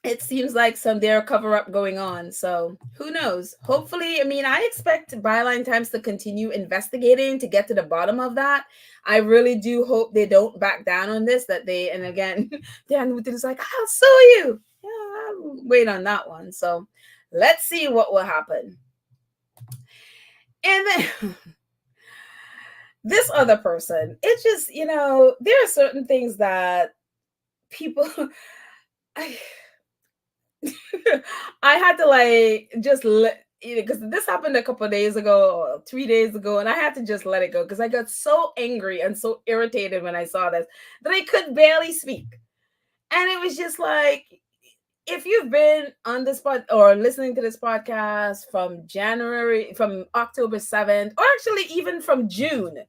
It seems like there cover-up going on. So who knows? Hopefully, I mean, I expect Byline Times to continue investigating to get to the bottom of that. I really do hope they don't back down on this, and again, Dan Wooten is like, I'll sue you. Yeah, I'll wait on that one. So let's see what will happen. And then this other person, it's just, there are certain things that people... I had to just let, because this happened a couple of days ago, or 3 days ago, and I had to just let it go because I got so angry and so irritated when I saw this that I could barely speak. And it was just like, if you've been on this pod or listening to this podcast from October 7th, or actually even from June,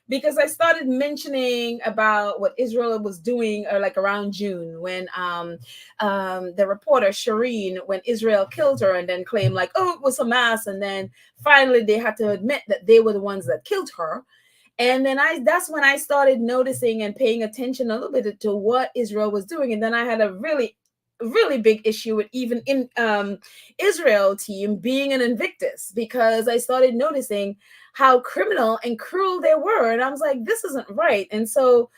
because I started mentioning about what Israel was doing, or like around June, when the reporter Shireen, when Israel killed her and then claimed like, oh, it was Hamas, and then finally they had to admit that they were the ones that killed her. And then that's when I started noticing and paying attention a little bit to what Israel was doing. And then I had a really, really big issue with even in Israel team being an Invictus, because I started noticing how criminal and cruel they were. And I was like, this isn't right. And so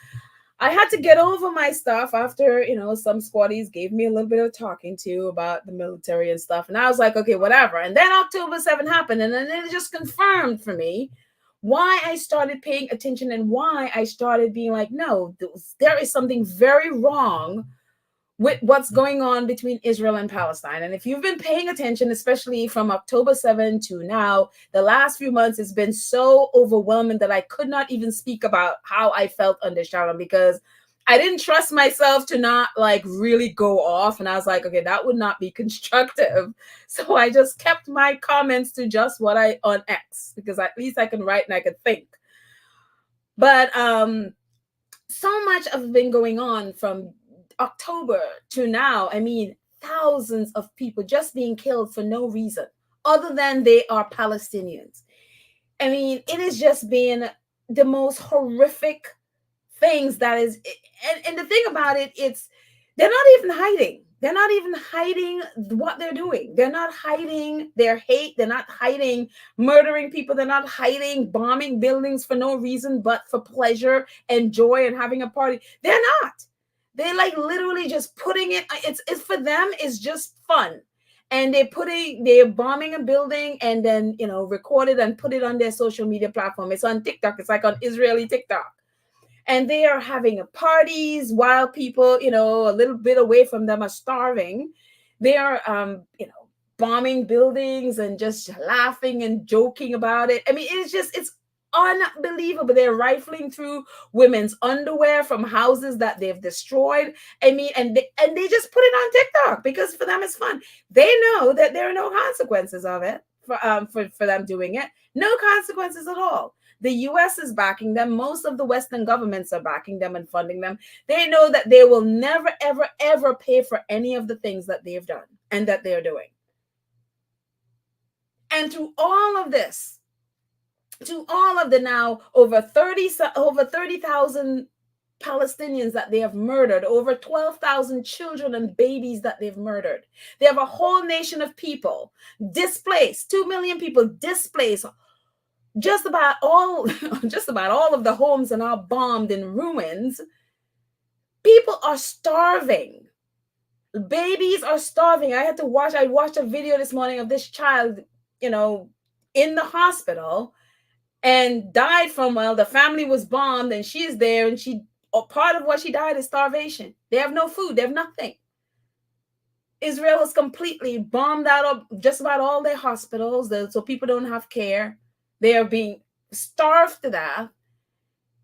I had to get over my stuff after, some squaddies gave me a little bit of talking to about the military and stuff. And I was like, okay, whatever. And then October 7th happened. And then it just confirmed for me why I started paying attention and why I started being like, no, there is something very wrong with what's going on between Israel and Palestine. And if you've been paying attention, especially from October 7 to now, the last few months has been so overwhelming that I could not even speak about how I felt under Shalom, because I didn't trust myself to not like really go off. And I was like, okay, that would not be constructive. So I just kept my comments to just what I on X, because at least I can write and I can think. But so much has been going on from October to now. I mean, thousands of people just being killed for no reason other than they are Palestinians. I mean, it has just been the most horrific things that is, and the thing about it, it's they're not even hiding. They're not even hiding what they're doing. They're not hiding their hate. They're not hiding murdering people. They're not hiding bombing buildings for no reason but for pleasure and joy and having a party. They're not. They're like literally just putting it. It's for them. It's just fun, and they're bombing a building and then record it and put it on their social media platform. It's on TikTok. It's like on Israeli TikTok. And they are having parties while people, a little bit away from them are starving. They are, bombing buildings and just laughing and joking about it. I mean, it's unbelievable. They're rifling through women's underwear from houses that they've destroyed. I mean, and they just put it on TikTok because for them it's fun. They know that there are no consequences of it for them doing it. No consequences at all. The US is backing them. Most of the Western governments are backing them and funding them. They know that they will never, ever, ever pay for any of the things that they've done and that they're doing. And through all of this, to all of the now over 30,000 Palestinians that they have murdered, over 12,000 children and babies that they've murdered. They have a whole nation of people displaced, 2 million people displaced. Just about all of the homes are now bombed in ruins. People are starving. Babies are starving. I watched a video this morning of this child, in the hospital and died from, the family was bombed and she's there and part of what she died is starvation. They have no food. They have nothing. Israel has completely bombed out of just about all their hospitals, so people don't have care. They are being starved to death.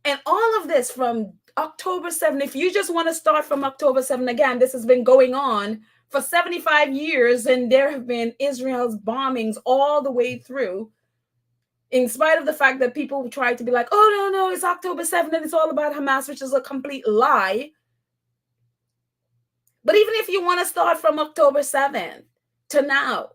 And all of this from October 7. If you just want to start from October 7, again, this has been going on for 75 years, and there have been Israel's bombings all the way through, in spite of the fact that people try to be like, oh, no, it's October 7 and it's all about Hamas, which is a complete lie. But even if you want to start from October 7th to now,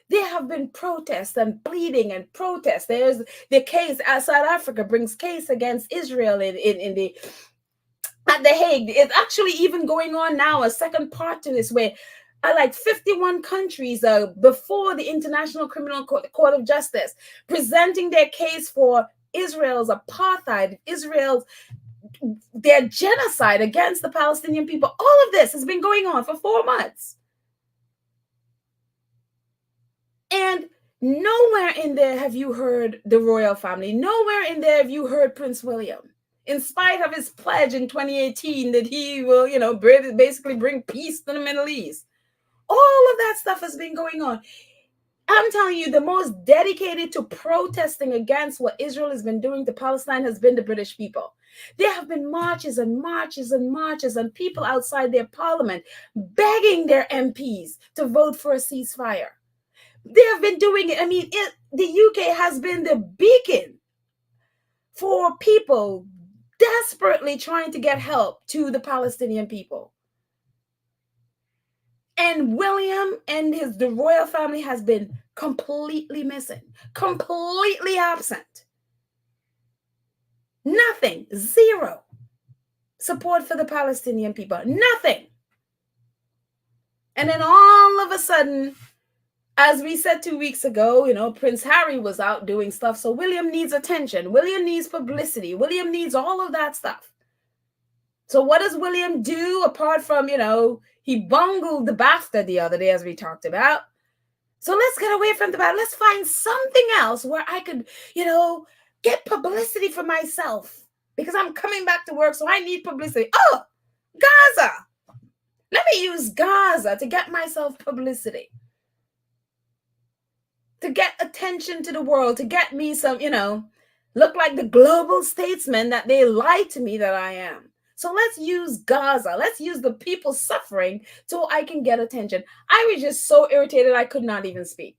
there have been protests and bleeding and protests. There's the case, South Africa brings case against Israel at The Hague. It's actually even going on now, a second part to this, where like 51 countries before the International Criminal Court of Justice presenting their case for Israel's apartheid, their genocide against the Palestinian people. All of this has been going on for 4 months. And nowhere in there have you heard the royal family. Nowhere in there have you heard Prince William, in spite of his pledge in 2018 that he will, basically bring peace to the Middle East. All of that stuff has been going on. I'm telling you, the most dedicated to protesting against what Israel has been doing to Palestine has been the British people. There have been marches and marches and marches and people outside their parliament begging their MPs to vote for a ceasefire. They have been doing it. I mean, the UK has been the beacon for people desperately trying to get help to the Palestinian people. And William and the royal family has been completely missing, completely absent. Nothing, zero support for the Palestinian people, nothing. And then all of a sudden, as we said 2 weeks ago, Prince Harry was out doing stuff. So William needs attention. William needs publicity. William needs all of that stuff. So what does William do apart from, he bungled the BAFTA the other day, as we talked about. So let's get away from the BAFTA. Let's find something else where I could, get publicity for myself, because I'm coming back to work. So I need publicity. Oh, Gaza. Let me use Gaza to get myself publicity, to get attention to the world, to get me some, look like the global statesman that they lied to me that I am. So let's use Gaza. Let's use the people suffering so I can get attention. I was just so irritated I could not even speak.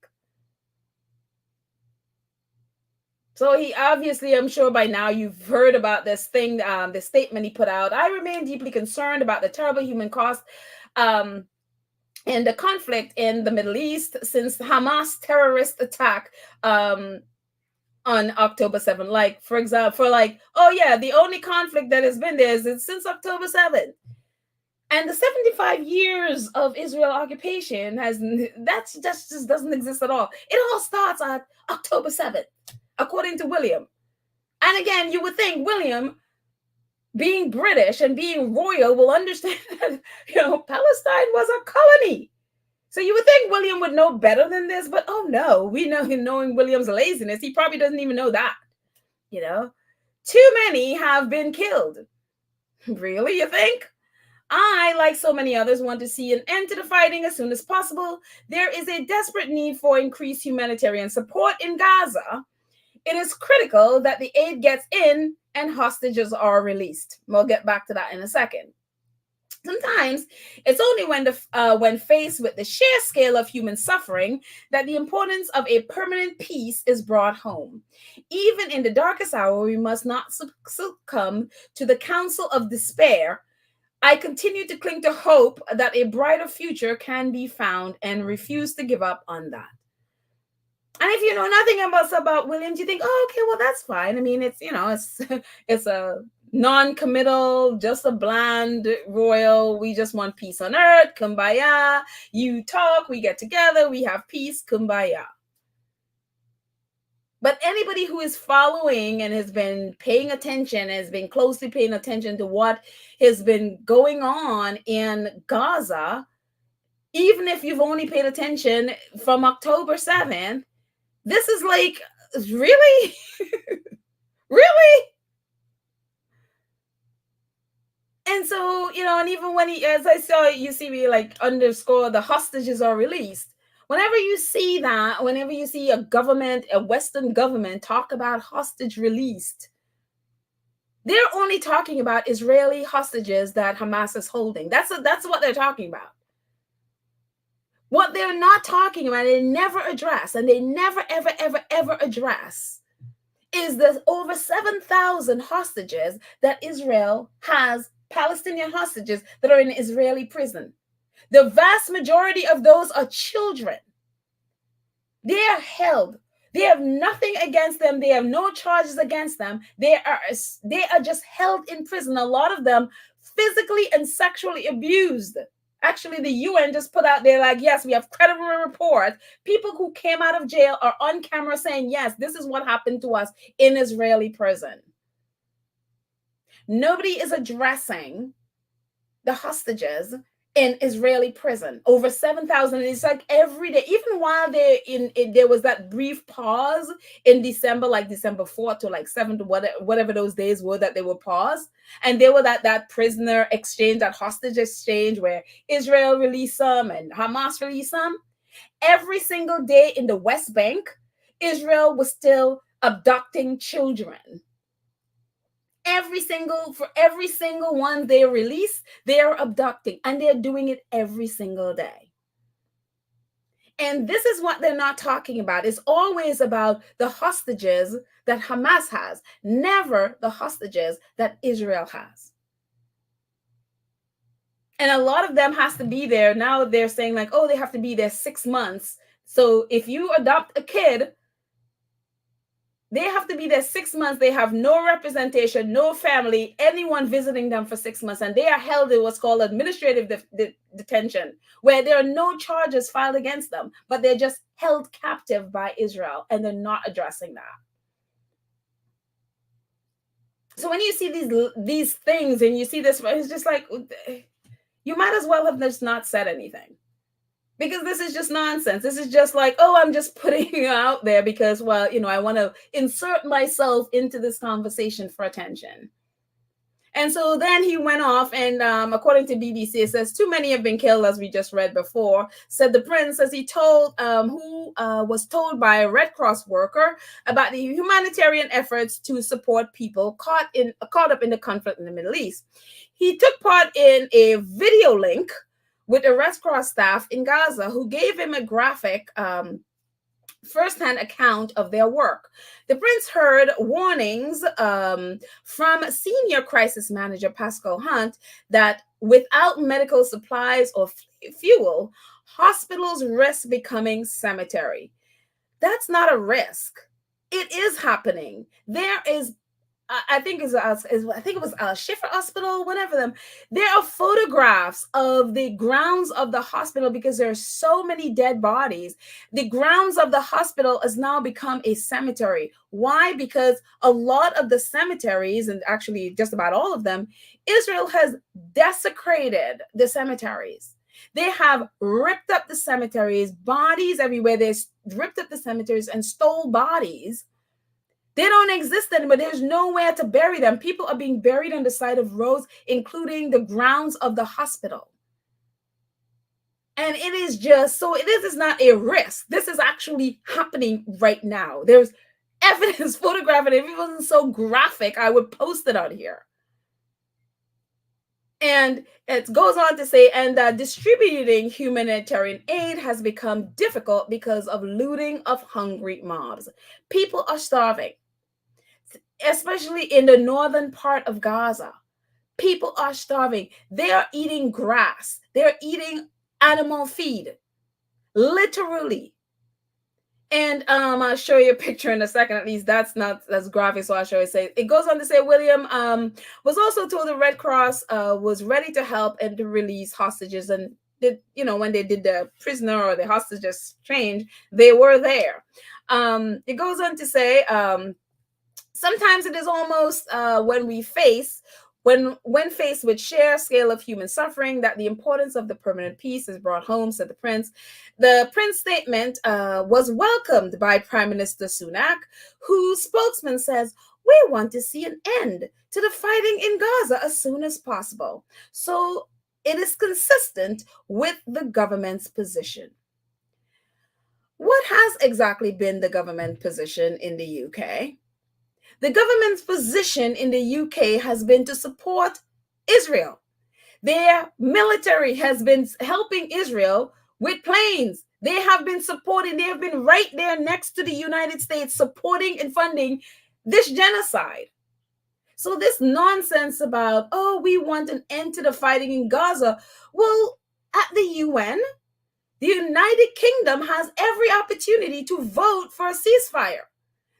So he obviously, I'm sure by now you've heard about this thing, the statement he put out. I remain deeply concerned about the terrible human cost and the conflict in the Middle East since Hamas terrorist attack on October 7th. Like, for example, oh yeah, the only conflict that has been there is since October 7th. And the 75 years of Israel occupation just doesn't exist at all. It all starts at October 7th, according to William. And again, you would think William, being British and being royal, will understand that, Palestine was a colony. So you would think William would know better than this, but oh no, we know him knowing William's laziness. He probably doesn't even know that, Too many have been killed. Really, you think? I, like so many others, want to see an end to the fighting as soon as possible. There is a desperate need for increased humanitarian support in Gaza. It is critical that the aid gets in and hostages are released. We'll get back to that in a second. Sometimes it's only when faced with the sheer scale of human suffering that the importance of a permanent peace is brought home. Even in the darkest hour, we must not succumb to the counsel of despair. I continue to cling to hope that a brighter future can be found and refuse to give up on that. And if you know nothing about Williams, you think, oh, okay, well, that's fine. I mean, it's a non-committal, just a bland royal. We just want peace on earth, kumbaya. You talk, we get together, we have peace, kumbaya. But anybody who is following and has been paying attention, has been closely paying attention to what has been going on in Gaza, even if you've only paid attention from October 7th, this is like, really? Really? And so, and even when as I saw, you see me like underscore the hostages are released. Whenever you see that, whenever you see a Western government talk about hostage released, they're only talking about Israeli hostages that Hamas is holding. That's what they're talking about. What they're not talking about, they never address, and they never, ever, ever, ever address, is the over 7,000 hostages that Israel has, Palestinian hostages that are in Israeli prison. The vast majority of those are children. They are held. They have nothing against them. They have no charges against them. They are just held in prison. A lot of them physically and sexually abused. Actually, the UN just put out there like, yes, we have credible reports. People who came out of jail are on camera saying, yes, this is what happened to us in Israeli prison. Nobody is addressing the hostages in Israeli prison. Over 7,000. It's like every day, even while they're there was that brief pause in December, like December 4th to like 7th, whatever those days were that they were paused. And there were that prisoner exchange, that hostage exchange where Israel released some and Hamas released some. Every single day in the West Bank, Israel was still abducting children. For every single one they release, they're abducting, and they're doing it every single day. And this is what they're not talking about. It's always about the hostages that Hamas has, never the hostages that Israel has. And a lot of them has to be there. Now they're saying like, oh, they have to be there 6 months. So if you adopt a kid, they have to be there 6 months. They have no representation, no family, anyone visiting them for 6 months. And they are held in what's called administrative detention, where there are no charges filed against them, but they're just held captive by Israel, and they're not addressing that. So when you see these things and you see this, it's just like, you might as well have just not said anything. Because this is just nonsense. This is just like, oh, I'm just putting it out there because, well, I want to insert myself into this conversation for attention. And so then he went off, and according to BBC, it says too many have been killed, as we just read before. Said the prince, as he told who was told by a Red Cross worker about the humanitarian efforts to support people caught up in the conflict in the Middle East. He took part in a video link with the Red Cross staff in Gaza, who gave him a graphic firsthand account of their work. The prince heard warnings from senior crisis manager Pascal Hunt that without medical supplies or fuel, hospitals risk becoming cemetery. That's not a risk. It is happening. There is I think it was Schiffer Hospital, one of them. There are photographs of the grounds of the hospital because there are so many dead bodies. The grounds of the hospital has now become a cemetery. Why? Because a lot of the cemeteries, and actually just about all of them, Israel has desecrated the cemeteries. They have ripped up the cemeteries, bodies everywhere. They ripped up the cemeteries and stole bodies. They don't exist anymore. There's nowhere to bury them. People are being buried on the side of roads, including the grounds of the hospital. And it is just so, this is not a risk. This is actually happening right now. There's evidence photographing it. If it wasn't so graphic, I would post it on here. And it goes on to say, and distributing humanitarian aid has become difficult because of looting of hungry mobs. People are starving, especially in the northern part of Gaza. People are starving. They are eating grass. They're eating animal feed, literally. And I'll show you a picture in a second. At least that's not as graphic, so I'll show you. It goes on to say William was also told the Red Cross was ready to help and to release hostages. And when they did the prisoner or the hostage exchange, they were there. It goes on to say sometimes it is almost when faced with sheer scale of human suffering, that the importance of the permanent peace is brought home, said the prince. The prince statement was welcomed by Prime Minister Sunak, whose spokesman says, "We want to see an end to the fighting in Gaza as soon as possible." So it is consistent with the government's position. What has exactly been the government position in the UK? The government's position in the UK has been to support Israel. Their military has been helping Israel with planes. They have been supporting, they have been right there next to the United States supporting and funding this genocide. So this nonsense about, oh, we want an end to the fighting in Gaza. Well, at the UN, the United Kingdom has every opportunity to vote for a ceasefire.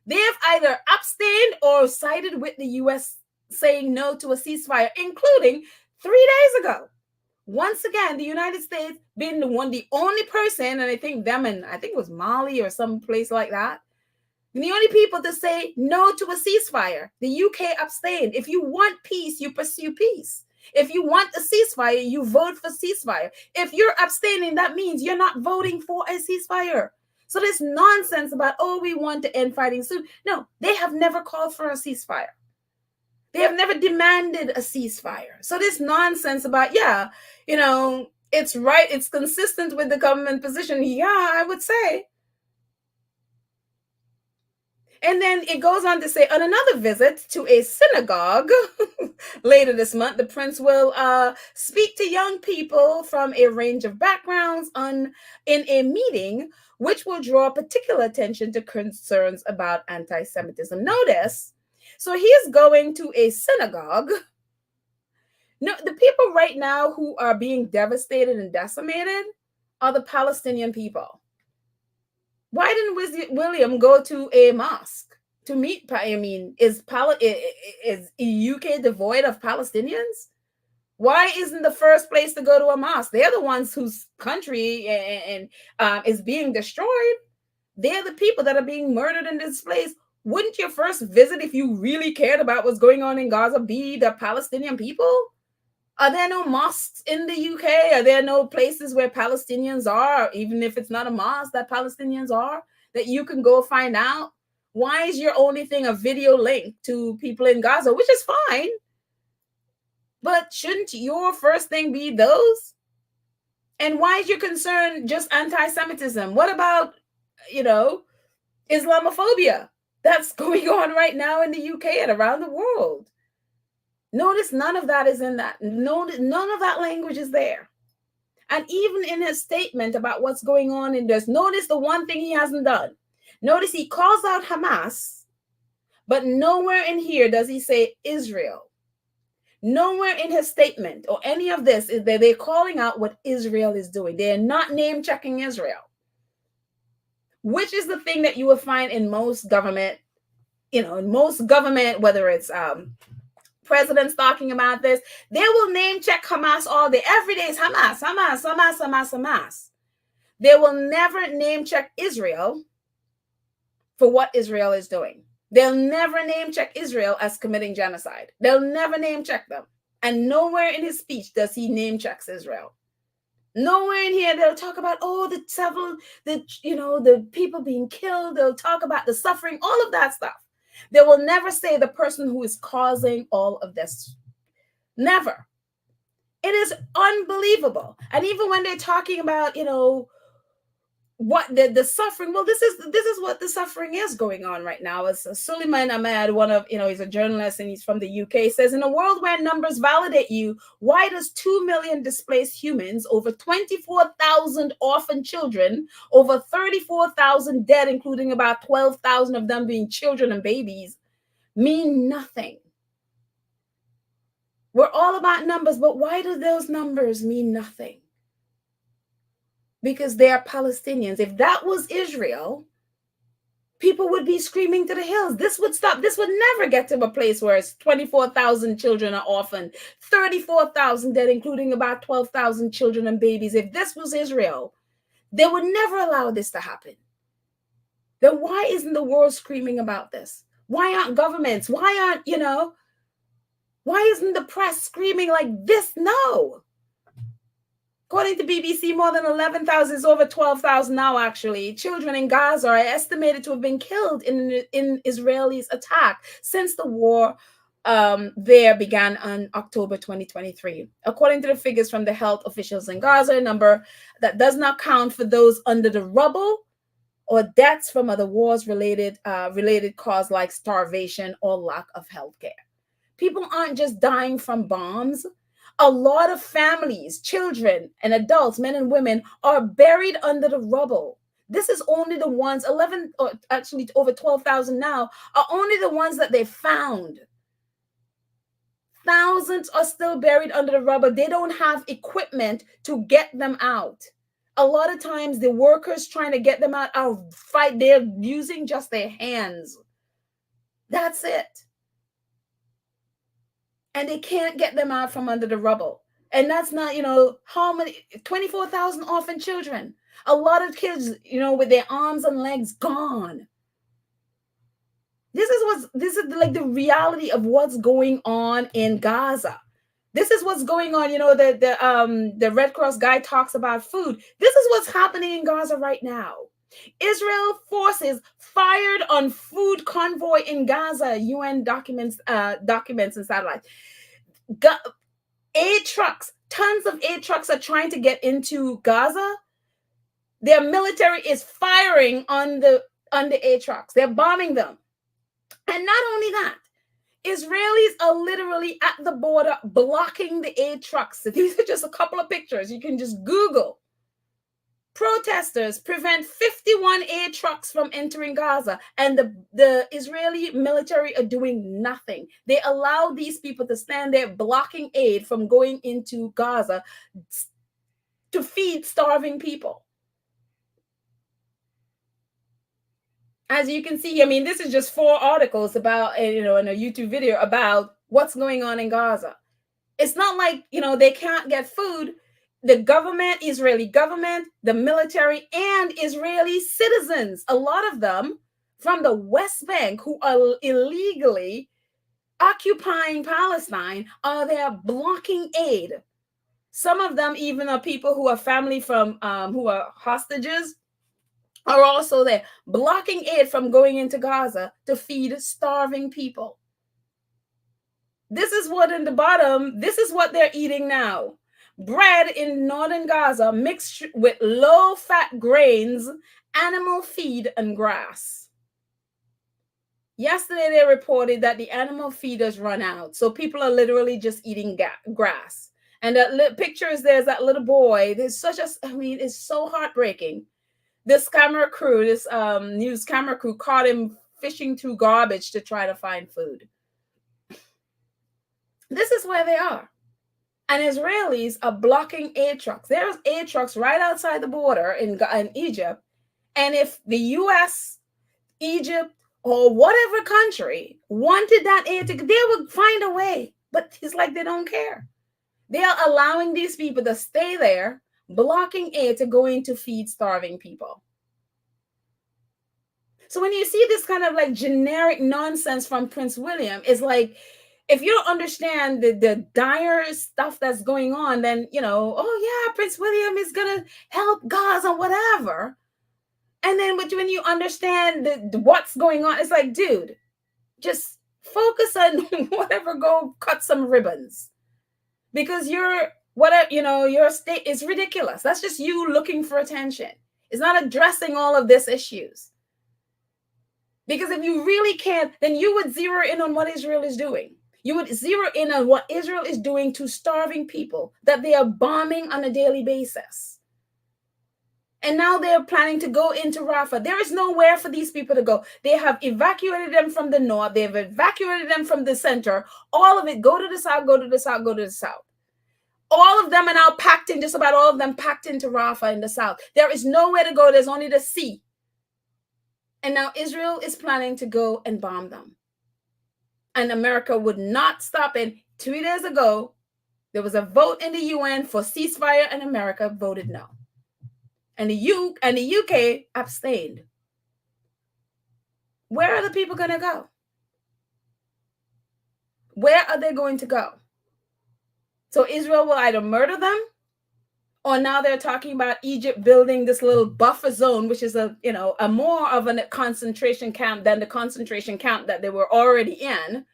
They have either abstained or sided with the U.S. saying no to a ceasefire, including 3 days ago. Once again, the United States being the only person, and I think it was Mali or some place like that, the only people to say no to a ceasefire. The UK abstained. If you want peace, you pursue peace. If you want a ceasefire, you vote for ceasefire. If you're abstaining, that means you're not voting for a ceasefire. So this nonsense about, oh, we want to end fighting soon. No, they have never called for a ceasefire. They have never demanded a ceasefire. So this nonsense about, it's right, it's consistent with the government position. Yeah, I would say. And then it goes on to say, on another visit to a synagogue later this month, the prince will speak to young people from a range of backgrounds in a meeting which will draw particular attention to concerns about anti-Semitism. Notice, so he is going to a synagogue. No, the people right now who are being devastated and decimated are the Palestinian people. Why didn't William go to a mosque to meet? I mean, is UK devoid of Palestinians? Why isn't the first place to go to a mosque? They're the ones whose country is being destroyed. They're the people that are being murdered in this place. Wouldn't your first visit, if you really cared about what's going on in Gaza, be the Palestinian people? Are there no mosques in the UK? Are there no places where Palestinians are, even if it's not a mosque that Palestinians are, that you can go find out? Why is your only thing a video link to people in Gaza, which is fine? But shouldn't your first thing be those? And why is your concern just anti-Semitism? What about, you know, Islamophobia that's going on right now in the UK and around the world? Notice none of that is in that. None of that language is there. And even in his statement about what's going on in this, notice the one thing he hasn't done. Notice he calls out Hamas, but nowhere in here does he say Israel. Nowhere in his statement or any of this is that they're calling out what Israel is doing. They're not name checking Israel, which is the thing that you will find in most government, in most government, whether it's presidents talking about this, they will name check Hamas all day. Every day is Hamas, Hamas, Hamas, Hamas, Hamas. They will never name check Israel for what Israel is doing. They'll never name check Israel as committing genocide. They'll never name check them. And nowhere in his speech does he name checks Israel. Nowhere in here they'll talk about, the people being killed. They'll talk about the suffering, all of that stuff. They will never say the person who is causing all of this. Never. It is unbelievable. And even when they're talking about, what the suffering, well, this is what the suffering is going on right now. As Suleiman Ahmed, one of, he's a journalist and he's from the UK, says, in a world where numbers validate you, why does 2 million displaced humans, over 24,000 orphan children, over 34,000 dead, including about 12,000 of them being children and babies, mean nothing? We're all about numbers, but why do those numbers mean nothing? Because they are Palestinians. If that was Israel, people would be screaming to the hills. This would stop. This would never get to a place where it's 24,000 children are orphaned, 34,000 dead, including about 12,000 children and babies. If this was Israel, they would never allow this to happen. Then why isn't the world screaming about this? Why aren't governments? Why isn't the press screaming like this? No. According to BBC, more than 11,000, is over 12,000 now, actually. Children in Gaza are estimated to have been killed in Israelis' attack since the war there began on October 2023. According to the figures from the health officials in Gaza, a number that does not count for those under the rubble or deaths from other wars related cause like starvation or lack of health care. People aren't just dying from bombs. A lot of families, children and adults, men and women, are buried under the rubble. This is only the ones, 11, or actually over 12,000 now, are only the ones that they found. Thousands are still buried under the rubble. They don't have equipment to get them out. A lot of times the workers trying to get them out they're using just their hands. That's it. And they can't get them out from under the rubble. And that's not, how many, 24,000 orphan children. A lot of kids, with their arms and legs gone. This is like the reality of what's going on in Gaza. This is what's going on. The Red Cross guy talks about food. This is what's happening in Gaza right now. Israel forces fired on food convoy in Gaza, UN documents and satellites. Aid trucks, tons of aid trucks are trying to get into Gaza. Their military is firing on the aid trucks. They're bombing them. And not only that, Israelis are literally at the border blocking the aid trucks. These are just a couple of pictures. You can just Google. Protesters prevent 51 aid trucks from entering Gaza, and the Israeli military are doing nothing. They allow these people to stand there blocking aid from going into Gaza to feed starving people. As you can see, this is just 4 articles about, in a YouTube video about what's going on in Gaza. It's not like, they can't get food. The government, Israeli government, the military, and Israeli citizens, a lot of them from the West Bank who are illegally occupying Palestine, are there blocking aid. Some of them even are people who are family from, who are hostages, are also there blocking aid from going into Gaza to feed starving people. This is what in the bottom, this is what they're eating now. Bread in northern Gaza mixed with low-fat grains, animal feed, and grass. Yesterday, they reported that the animal feed has run out. So people are literally just eating grass. And that picture is there's that little boy. There's such a, I mean, it's so heartbreaking. This camera crew, this news camera crew caught him fishing through garbage to try to find food. This is where they are. And Israelis are blocking aid trucks. There's aid trucks right outside the border in Egypt. And if the US, Egypt, or whatever country wanted that aid to, they would find a way. But it's like they don't care. They are allowing these people to stay there, blocking aid to go in to feed starving people. So when you see this kind of like generic nonsense from Prince William, it's like, if you don't understand the dire stuff that's going on, then, you know, oh yeah, Prince William is going to help Gaza, whatever. And then when you understand what's going on, it's like, dude, just focus on whatever, go cut some ribbons. Because your state is ridiculous. That's just you looking for attention. It's not addressing all of these issues. Because if you really can't, then you would zero in on what Israel is doing. You would zero in on what Israel is doing to starving people that they are bombing on a daily basis. And now they're planning to go into Rafah. There is nowhere for these people to go. They have evacuated them from the north. They've evacuated them from the center. All of it, go to the south, go to the south, go to the south. All of them are now packed in, just about all of them packed into Rafah in the south. There is nowhere to go. There's only the sea. And now Israel is planning to go and bomb them. And America would not stop it. 2 days ago, there was a vote in the UN for ceasefire, and America voted no. And the UK abstained. Where are the people going to go? Where are they going to go? So Israel will either murder them, or now they're talking about Egypt building this little buffer zone, which is a more of a concentration camp than the concentration camp that they were already in.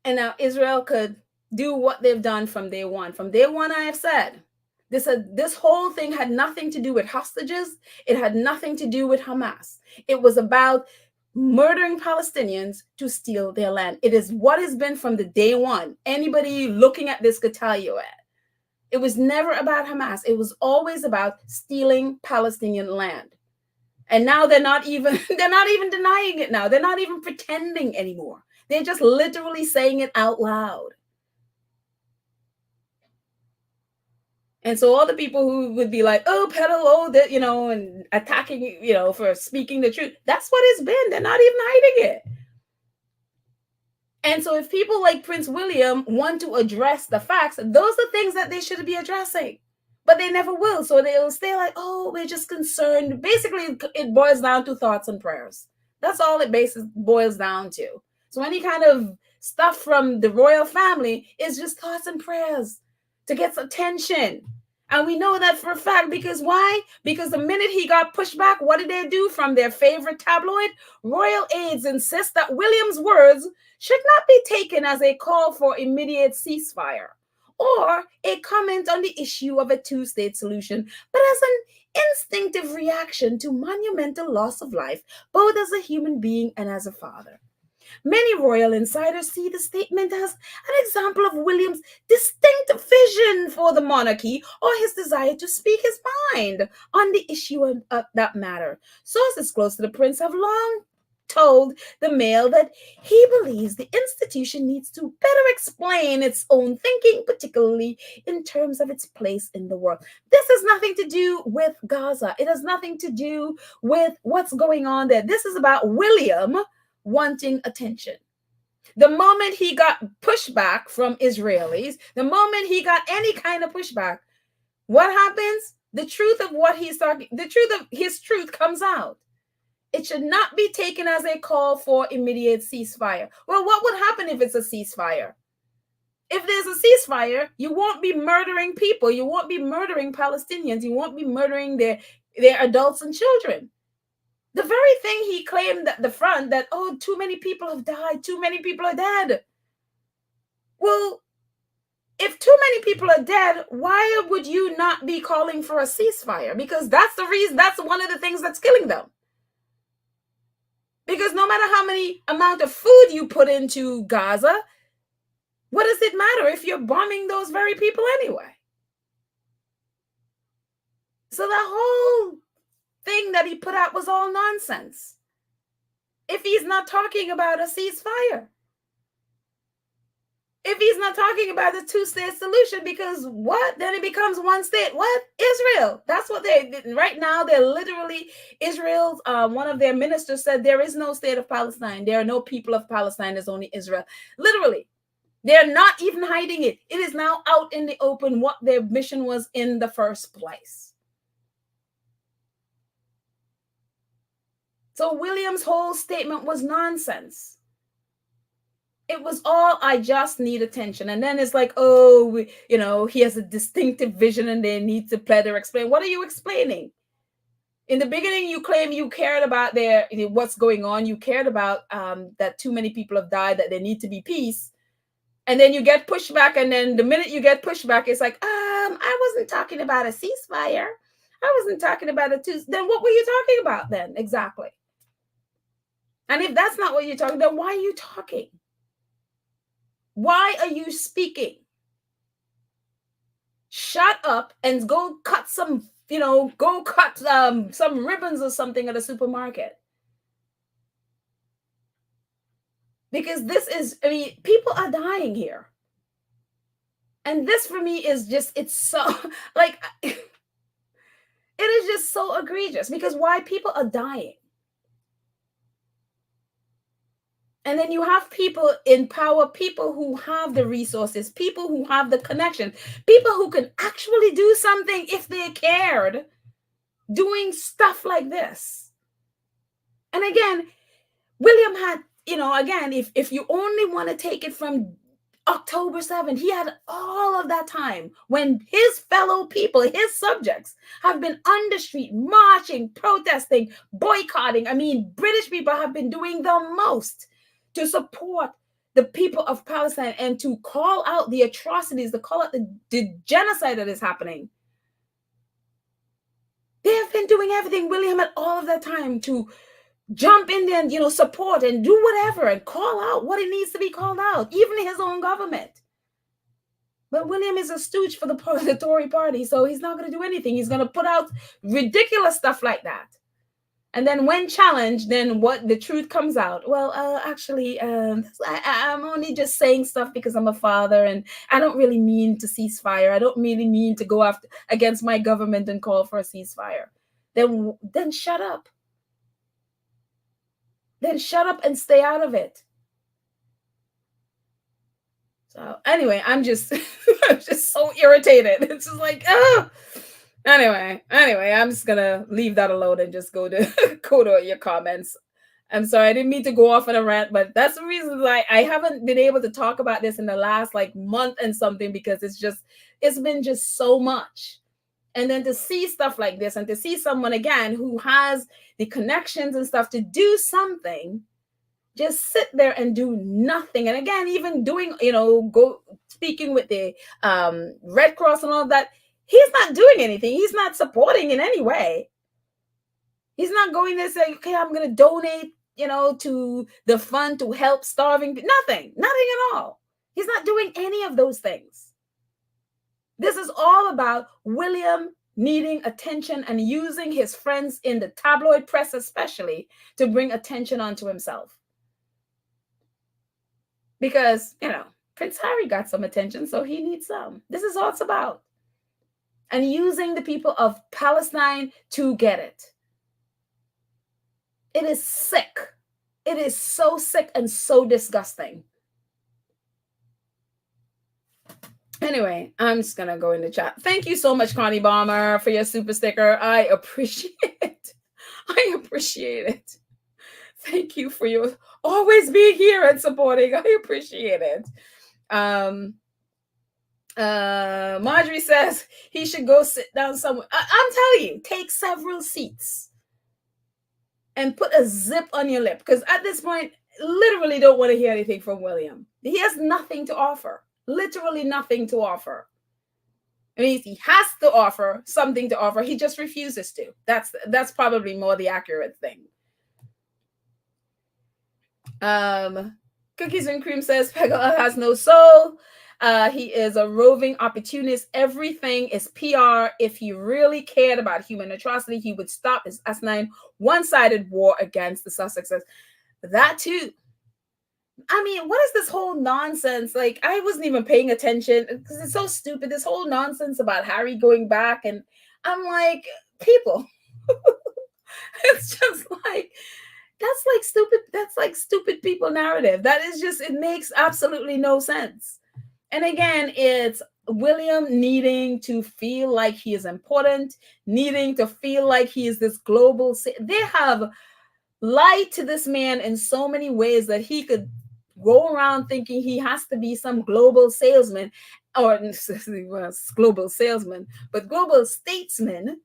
And now Israel could do what they've done from day one. From day one, I have said, this whole thing had nothing to do with hostages. It had nothing to do with Hamas. It was about murdering Palestinians to steal their land. It is what has been from the day one. Anybody looking at this could tell you it. It was never about Hamas. It was always about stealing Palestinian land. And now they're not even denying it now. They're not even pretending anymore. They're just literally saying it out loud. And so all the people who would be like, oh, peddle, that, and attacking, for speaking the truth, that's what it's been. They're not even hiding it. And so if people like Prince William want to address the facts, those are things that they should be addressing. But they never will. So they'll stay like, oh, we're just concerned. Basically, it boils down to thoughts and prayers. That's all it basically boils down to. So any kind of stuff from the royal family is just thoughts and prayers to get attention. And we know that for a fact, because why? Because the minute he got pushed back, what did they do from their favorite tabloid? Royal aides insist that William's words should not be taken as a call for immediate ceasefire or a comment on the issue of a two-state solution, but as an instinctive reaction to monumental loss of life, both as a human being and as a father. Many royal insiders see the statement as an example of William's distinct vision for the monarchy or his desire to speak his mind on the issue of that matter. Sources close to the prince have long told the Mail that he believes the institution needs to better explain its own thinking, particularly in terms of its place in the world. This has nothing to do with Gaza. It has nothing to do with what's going on there. This is about William wanting attention. The moment he got pushback from Israelis, the moment he got any kind of pushback, what happens? The truth of what he's talking, the truth of his truth comes out. It should not be taken as a call for immediate ceasefire. Well, what would happen if it's a ceasefire? If there's a ceasefire, you won't be murdering people. You won't be murdering Palestinians. You won't be murdering their adults and children. The very thing he claimed at the front that, oh, too many people have died, too many people are dead. Well, if too many people are dead, why would you not be calling for a ceasefire? Because that's the reason, that's one of the things that's killing them. Because no matter how many amount of food you put into Gaza, what does it matter if you're bombing those very people anyway? So the whole thing that he put out was all nonsense. If he's not talking about a ceasefire, if he's not talking about the two-state solution, because what? Then it becomes one state. What? Israel. That's what they did. Right now, they're literally, Israel's, one of their ministers said there is no state of Palestine. There are no people of Palestine. There's only Israel. Literally. They're not even hiding it. It is now out in the open what their mission was in the first place. So William's whole statement was nonsense. It was all, I just need attention. And then it's like, oh, he has a distinctive vision and they need to better explain. What are you explaining? In the beginning, you claim you cared about what's going on. You cared about that too many people have died, that there need to be peace. And then you get pushback. And then the minute you get pushback, it's like, I wasn't talking about a ceasefire. I wasn't talking about then what were you talking about then? Exactly. And if that's not what you're talking about, why are you talking? Why are you speaking? Shut up and go cut some ribbons or something at a supermarket. Because people are dying here. And this for me is just, it's so, like, it is just so egregious, because why? People are dying. And then you have people in power, people who have the resources, people who have the connection, people who can actually do something if they cared, doing stuff like this. And again, William had, again, if you only want to take it from October 7th, he had all of that time when his fellow people, his subjects, have been on the street, marching, protesting, boycotting. I mean, British people have been doing the most to support the people of Palestine and to call out the atrocities, to call out the genocide that is happening. They have been doing everything. William had all of that time to jump in there and, support and do whatever and call out what it needs to be called out, even his own government. But William is a stooge for the Tory party, so he's not going to do anything. He's going to put out ridiculous stuff like that. And then when challenged, then what? The truth comes out. Well, actually, I'm only just saying stuff because I'm a father, and I don't really mean to ceasefire. I don't really mean to go against my government and call for a ceasefire. Then shut up. Then shut up and stay out of it. So anyway, I'm just I'm just so irritated. It's just like, oh. Anyway, I'm just gonna leave that alone and just go to your comments. I'm sorry, I didn't mean to go off on a rant, but that's the reason why I haven't been able to talk about this in the last month and something, because it's been just so much. And then to see stuff like this and to see someone again who has the connections and stuff to do something, just sit there and do nothing. And again, even doing, go speaking with the Red Cross and all of that, he's not doing anything. He's not supporting in any way. He's not going there saying, okay, I'm going to donate, to the fund to help starving. Nothing at all. He's not doing any of those things. This is all about William needing attention and using his friends in the tabloid press, especially, to bring attention onto himself. Because, Prince Harry got some attention, so he needs some. This is all it's about. And using the people of Palestine to get it. It is sick. It is so sick and so disgusting. Anyway, I'm just going to go in the chat. Thank you so much, Connie Bomber, for your super sticker. I appreciate it. I appreciate it. Thank you for your always being here and supporting. I appreciate it. Marjorie says he should go sit down somewhere. I'm telling you, take several seats and put a zip on your lip, because at this point, literally don't want to hear anything from William. He has nothing to offer, literally nothing to offer. I mean, he has to offer something to offer. He just refuses to. That's probably more the accurate thing. Cookies and Cream says Peggle has no soul. He is a roving opportunist. Everything is PR. If he really cared about human atrocity, he would stop his asinine one-sided war against the Sussexes. That too. I mean, what is this whole nonsense? Like, I wasn't even paying attention because it's so stupid. This whole nonsense about Harry going back. And I'm like, people, it's just like, that's like stupid people narrative. That is just, it makes absolutely no sense. And again, it's William needing to feel like he is important, needing to feel like he is this global. They have lied to this man in so many ways that he could go around thinking he has to be some global salesman, or global salesman, but global statesman.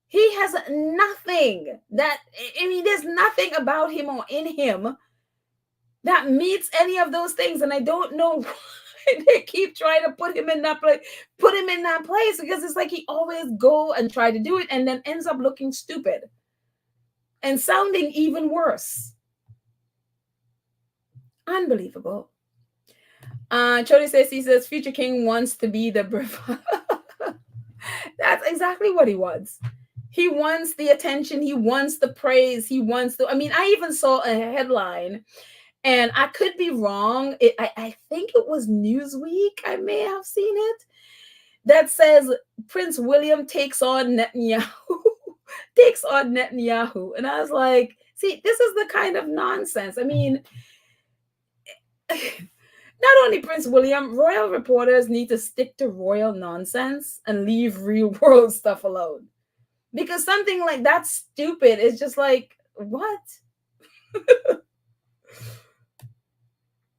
He has nothing that, I mean, there's nothing about him or in him that meets any of those things. And I don't know why they keep trying to put him in that place, because it's like he always go and try to do it and then ends up looking stupid and sounding even worse. Unbelievable. Chody says, he says, future king wants to be the That's exactly what he wants. He wants the attention. He wants the praise. He wants the, I mean, I even saw a headline, and I could be wrong. I think it was Newsweek. I may have seen it. That says Prince William takes on Netanyahu. Takes on Netanyahu. And I was like, see, this is the kind of nonsense. I mean, not only Prince William, royal reporters need to stick to royal nonsense and leave real world stuff alone. Because something like that stupid is just like, what?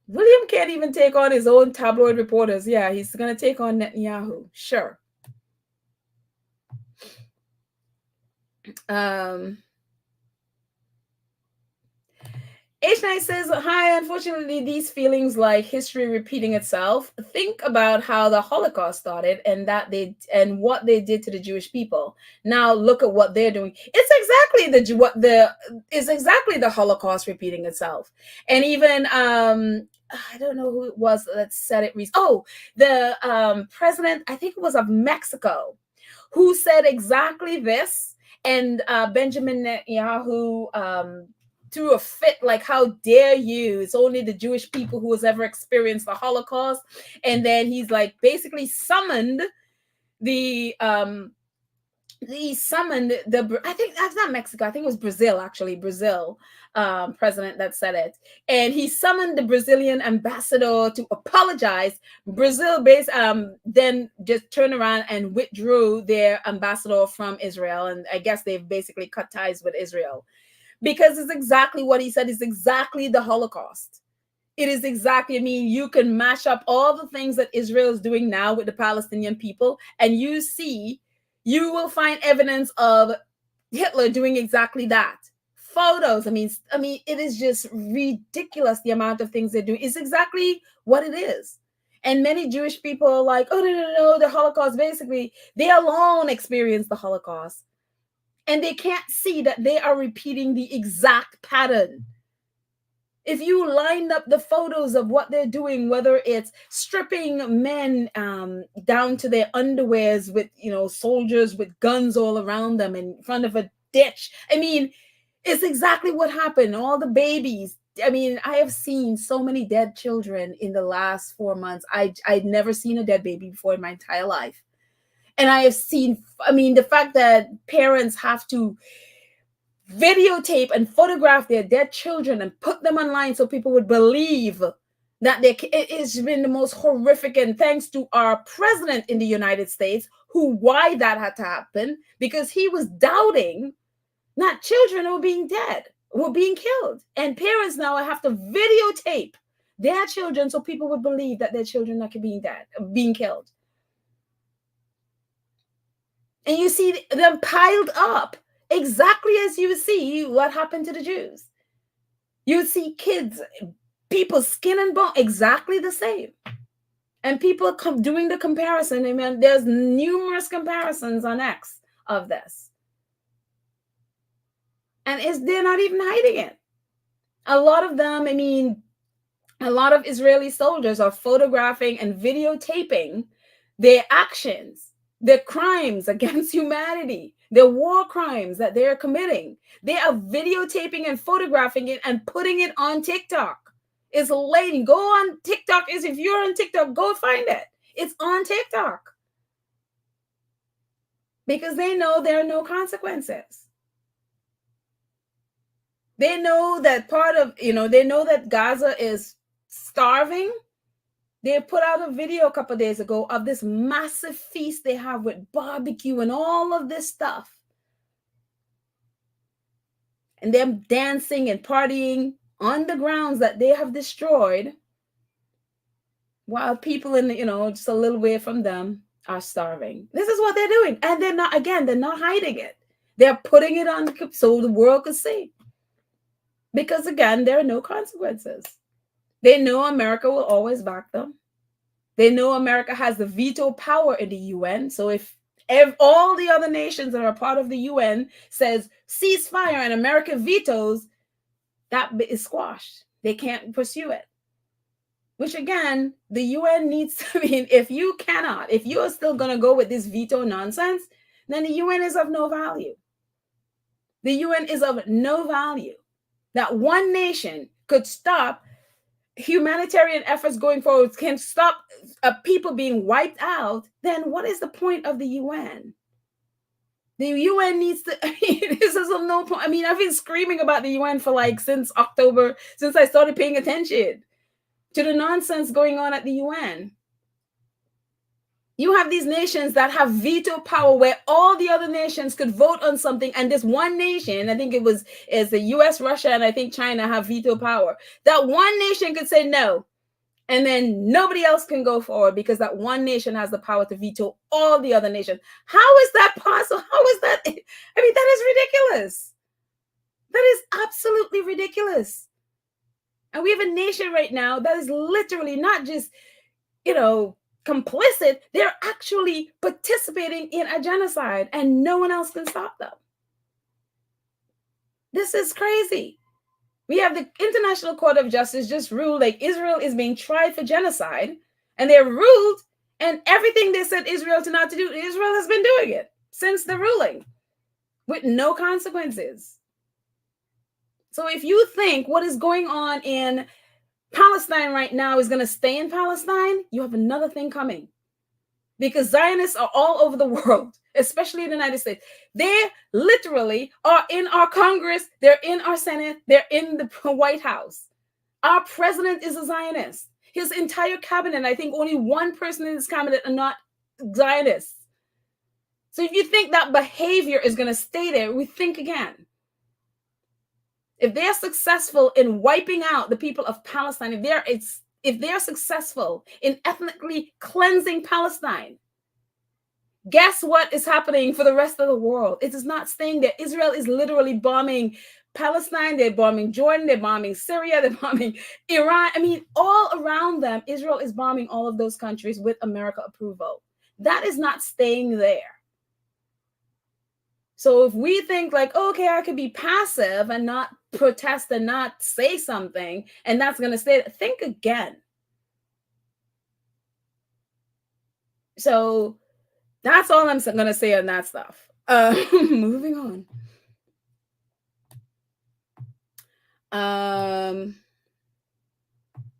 William can't even take on his own tabloid reporters. Yeah, he's going to take on Netanyahu. Sure. H9 says, hi, unfortunately, these feelings like history repeating itself. Think about how the Holocaust started and what they did to the Jewish people. Now look at what they're doing. It's exactly the Holocaust repeating itself. And even I don't know who it was that said it. The president, I think it was of Mexico, who said exactly this. And Benjamin Netanyahu threw a fit, like, how dare you? It's only the Jewish people who has ever experienced the Holocaust. And then he's like basically summoned I think that's not Mexico, I think it was Brazil, actually. Brazil president that said it. And he summoned the Brazilian ambassador to apologize. Brazil then just turned around and withdrew their ambassador from Israel. And I guess they've basically cut ties with Israel. Because it's exactly what he said. It's exactly the Holocaust. It is exactly, I mean, you can mash up all the things that Israel is doing now with the Palestinian people, and you will find evidence of Hitler doing exactly that. Photos. I mean, it is just ridiculous the amount of things they do. It's exactly what it is. And many Jewish people are like, oh, no, the Holocaust, basically, they alone experienced the Holocaust. And they can't see that they are repeating the exact pattern. If you lined up the photos of what they're doing, whether it's stripping men down to their underwears with, soldiers with guns all around them in front of a ditch. I mean, it's exactly what happened. All the babies. I mean, I have seen so many dead children in the last 4 months. I'd never seen a dead baby before in my entire life. And I have seen, the fact that parents have to videotape and photograph their dead children and put them online so people would believe that it's been the most horrific. And thanks to our president in the United States, why that had to happen, because he was doubting that children were being killed. And parents now have to videotape their children so people would believe that their children are being killed. And you see them piled up exactly as you see what happened to the Jews. You see kids, people, skin and bone, exactly the same. And people come doing the comparison. I mean, there's numerous comparisons on X of this. And they're not even hiding it. A lot of them, I mean, a lot of Israeli soldiers are photographing and videotaping their actions, their crimes against humanity, their war crimes that they're committing. They are videotaping and photographing it and putting it on TikTok. It's late. Go on TikTok. If you're on TikTok, go find it. It's on TikTok. Because they know there are no consequences. They know that they know that Gaza is starving. They put out a video a couple of days ago of this massive feast they have with barbecue and all of this stuff. And them dancing and partying on the grounds that they have destroyed, while people just a little way from them are starving. This is what they're doing. And they're not hiding it. They're putting it on so the world could see. Because again, there are no consequences. They know America will always back them. They know America has the veto power in the UN. So if all the other nations that are part of the UN says ceasefire and America vetoes, that is squashed. They can't pursue it. Which again, the UN needs to be, if you are still going to go with this veto nonsense, then the UN is of no value. The UN is of no value. That one nation could stop humanitarian efforts going forward, can stop people being wiped out, then what is the point of the UN? The UN needs to, this is of no point. I mean, I've been screaming about the UN for since October, since I started paying attention to the nonsense going on at the UN. You have these nations that have veto power where all the other nations could vote on something, and this one nation, I think is the US, Russia, and I think China have veto power. That one nation could say no, and then nobody else can go forward because that one nation has the power to veto all the other nations. How is that possible? How is that? I mean, that is ridiculous. That is absolutely ridiculous. And we have a nation right now that is literally not just, complicit. They're actually participating in a genocide, and no one else can stop them. This is crazy. We have the International Court of Justice just ruled Israel is being tried for genocide, and they're ruled, and everything they said Israel to not to do, Israel has been doing it since the ruling with no consequences. So if you think what is going on in Palestine right now is going to stay in Palestine, you have another thing coming. Because Zionists are all over the world, especially in the United States. They literally are in our Congress, they're in our Senate, they're in the White House. Our president is a Zionist. His entire cabinet, I think only one person in his cabinet are not Zionists. So if you think that behavior is going to stay there, we think again. If they're successful in wiping out the people of Palestine, if they're successful in ethnically cleansing Palestine, guess what is happening for the rest of the world? It is not staying there. Israel is literally bombing Palestine. They're bombing Jordan. They're bombing Syria. They're bombing Iran. I mean, all around them, Israel is bombing all of those countries with America approval. That is not staying there. So if we think okay, I could be passive and not protest and not say something, and that's going to stay, think again. So that's all I'm going to say on that stuff. Moving on.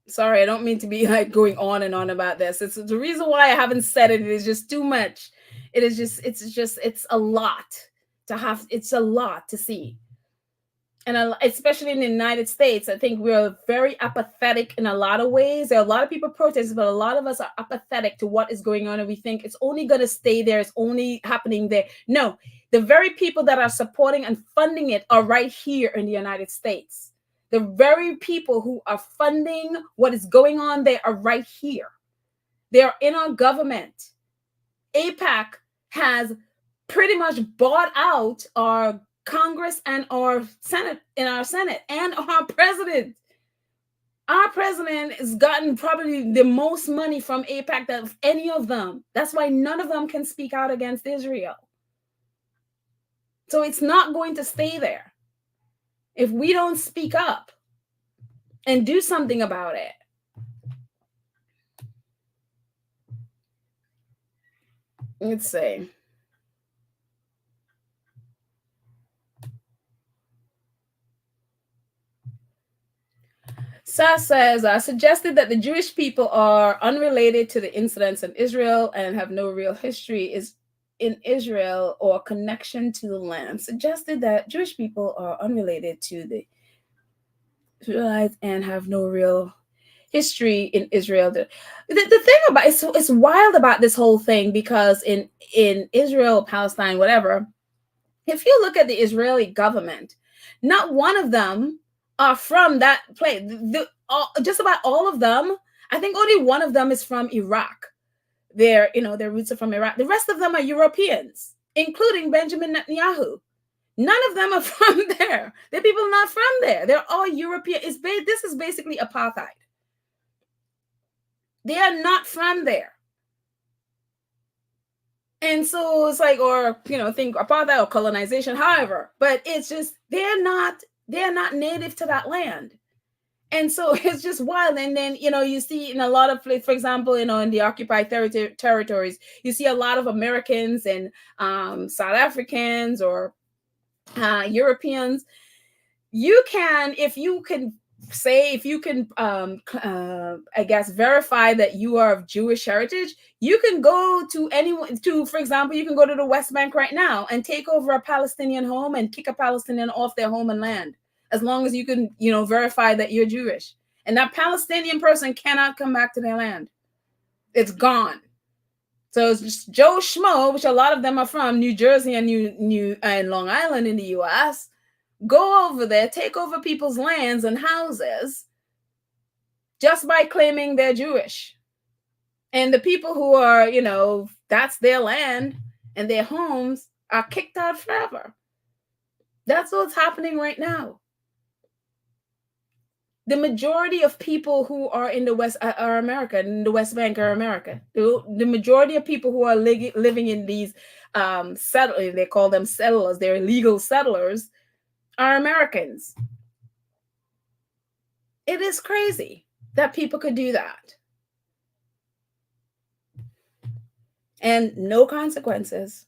Sorry, I don't mean to be going on and on about this. It's the reason why I haven't said it. It is just too much. It's a lot to have. It's a lot to see. And especially in the United States, I think we're very apathetic in a lot of ways. There are a lot of people protesting, but a lot of us are apathetic to what is going on. And we think it's only going to stay there. It's only happening there. No, the very people that are supporting and funding it are right here in the United States. The very people who are funding what is going on there are right here. They're in our government. AIPAC has pretty much bought out our Congress and our Senate, and our president. Our president has gotten probably the most money from APAC of any of them. That's why none of them can speak out against Israel. So it's not going to stay there if we don't speak up and do something about it. Let's see. Sass says, suggested that the Jewish people are unrelated to the incidents in Israel and have no real history is in Israel or connection to the land. Suggested that Jewish people are unrelated to the Israelites and have no real history in Israel. The thing about it's wild about this whole thing, because in Israel, Palestine, whatever, if you look at the Israeli government, not one of them are from that place. Just about all of them, I think only one of them is from Iraq. Their roots are from Iraq. The rest of them are Europeans, including Benjamin Netanyahu. None of them are from there. They're people not from there. They're all European. This is basically apartheid. They are not from there. And so it's like, or think apartheid or colonization, however, but it's just they're not native to that land. And so it's just wild. And then you see in a lot of, for example, in the occupied territories, you see a lot of Americans and South Africans or Europeans. You can, if you can I guess verify that you are of Jewish heritage, you can go to for example, you can go to the West Bank right now and take over a Palestinian home and kick a Palestinian off their home and land, as long as you can verify that you're Jewish. And that Palestinian person cannot come back to their land. It's gone. So it's just Joe Schmo, which a lot of them are from New Jersey and Long Island in the US. Go over there, take over people's lands and houses just by claiming they're Jewish. And the people who are, that's their land and their homes are kicked out forever. That's what's happening right now. The majority of people who are in the West are American, in the West Bank are American. The majority of people who are living in these settlers, they call them settlers, they're illegal settlers, are Americans. It is crazy that people could do that. And no consequences.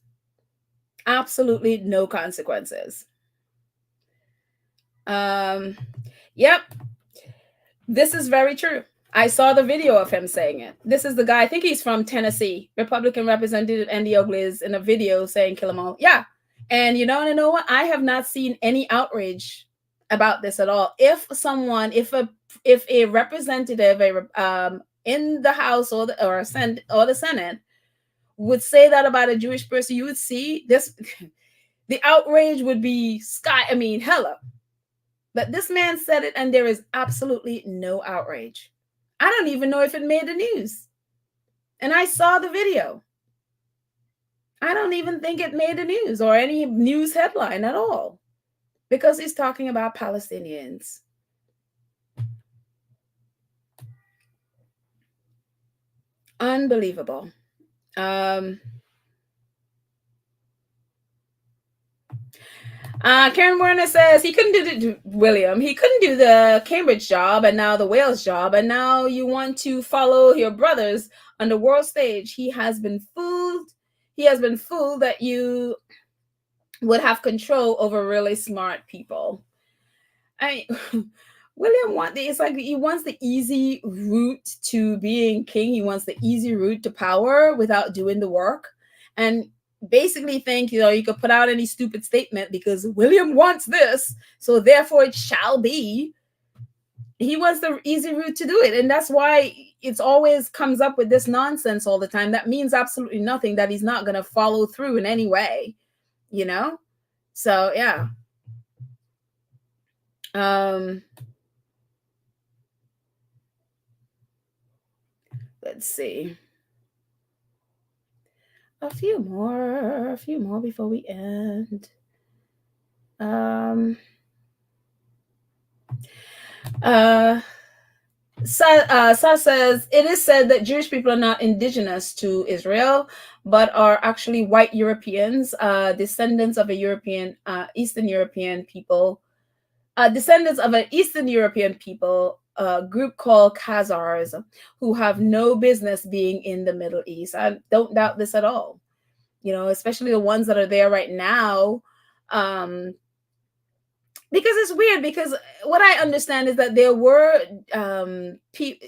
Absolutely no consequences. Yep. This is very true. I saw the video of him saying it. This is the guy, I think he's from Tennessee, Republican Representative Andy Oakley, in a video saying kill them all. Yeah. And you know what? I have not seen any outrage about this at all. If a representative in the House or the Senate would say that about a Jewish person, you would see this. The outrage would be hella. But this man said it, and there is absolutely no outrage. I don't even know if it made the news. And I saw the video. I don't even think it made the news or any news headline at all, because he's talking about Palestinians. Unbelievable. Karen Werner says he couldn't do William. He couldn't do the Cambridge job and now the Wales job, and now you want to follow your brothers on the world stage. He has been fooled. He has been fooled that you would have control over really smart people. William he wants the easy route to being king. He wants the easy route to power without doing the work, and basically think you could put out any stupid statement because William wants this, so therefore it shall be. He wants the easy route to do it, and that's why it's always comes up with this nonsense all the time that means absolutely nothing, that he's not going to follow through in any way, so yeah. Let's see. A few more before we end. Um, uh, Sa says it is said that Jewish people are not indigenous to Israel, but are actually white Europeans, descendants of a Eastern European people, descendants of an Eastern European people group called Khazars, who have no business being in the Middle East. I don't doubt this at all. Especially the ones that are there right now. Um, because it's weird, because what I understand is that there were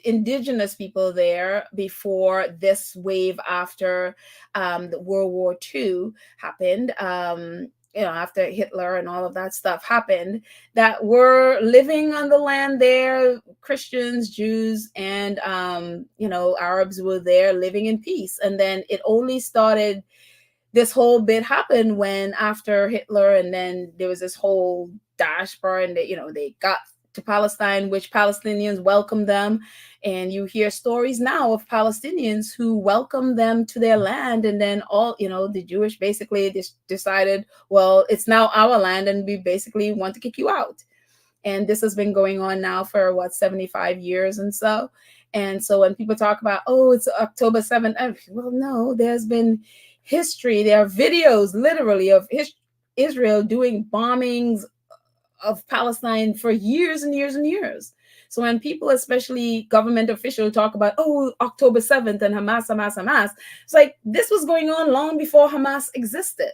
indigenous people there before this wave, after the World War II happened, after Hitler and all of that stuff happened, that were living on the land there. Christians, Jews, and Arabs were there living in peace. And then it only started, this whole bit happened when, after Hitler, and then there was this whole diaspora, and they got to Palestine, which Palestinians welcomed them. And you hear stories now of Palestinians who welcomed them to their land, and then the Jewish basically decided, well, it's now our land, and we basically want to kick you out. And this has been going on now for 75 years and so. And so when people talk about, oh, it's October 7th, well, no, there's been history. There are videos literally of Israel doing bombings of Palestine for years and years and years. So when people, especially government officials, talk about, oh, October 7th and Hamas, Hamas, Hamas, it's like, this was going on long before Hamas existed.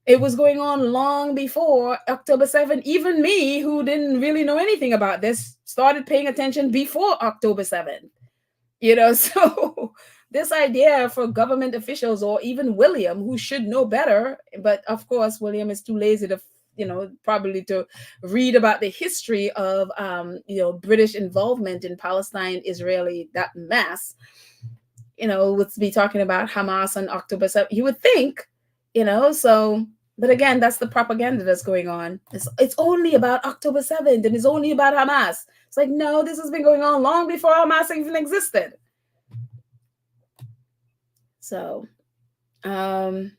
It was going on long before October 7th. Even me, who didn't really know anything about this, started paying attention before October 7th. So this idea for government officials, or even William, who should know better, but of course, William is too lazy to, probably to read about the history of, British involvement in Palestine, Israeli, that mess, would be talking about Hamas on October 7th. You would think, so, but again, that's the propaganda that's going on. It's only about October 7th, and it's only about Hamas. It's like, no, this has been going on long before Hamas even existed. So, let's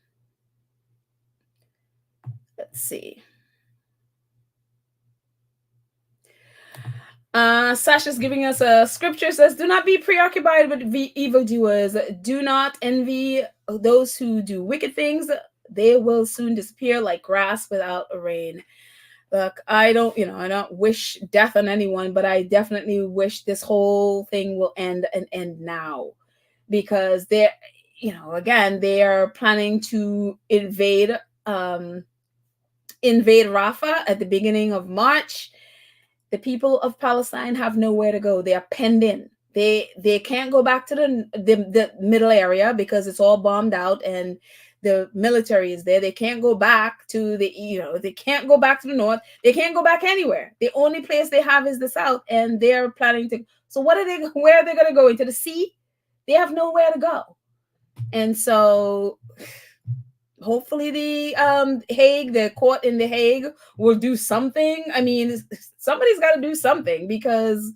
see. Sasha's giving us a scripture, says, do not be preoccupied with evildoers. Do not envy those who do wicked things. They will soon disappear like grass without a rain. Look, I don't wish death on anyone, but I definitely wish this whole thing will end now, because again, they are planning to invade Rafah at the beginning of March. The people of Palestine have nowhere to go. They are penned in. They can't go back to the middle area because it's all bombed out, and the military is there. They can't go back to they can't go back to the north. They can't go back anywhere. The only place they have is the south, and they're planning to. So where are they going to go? Into the sea? They have nowhere to go. And so hopefully the court in The Hague will do something. I mean, somebody's got to do something, because,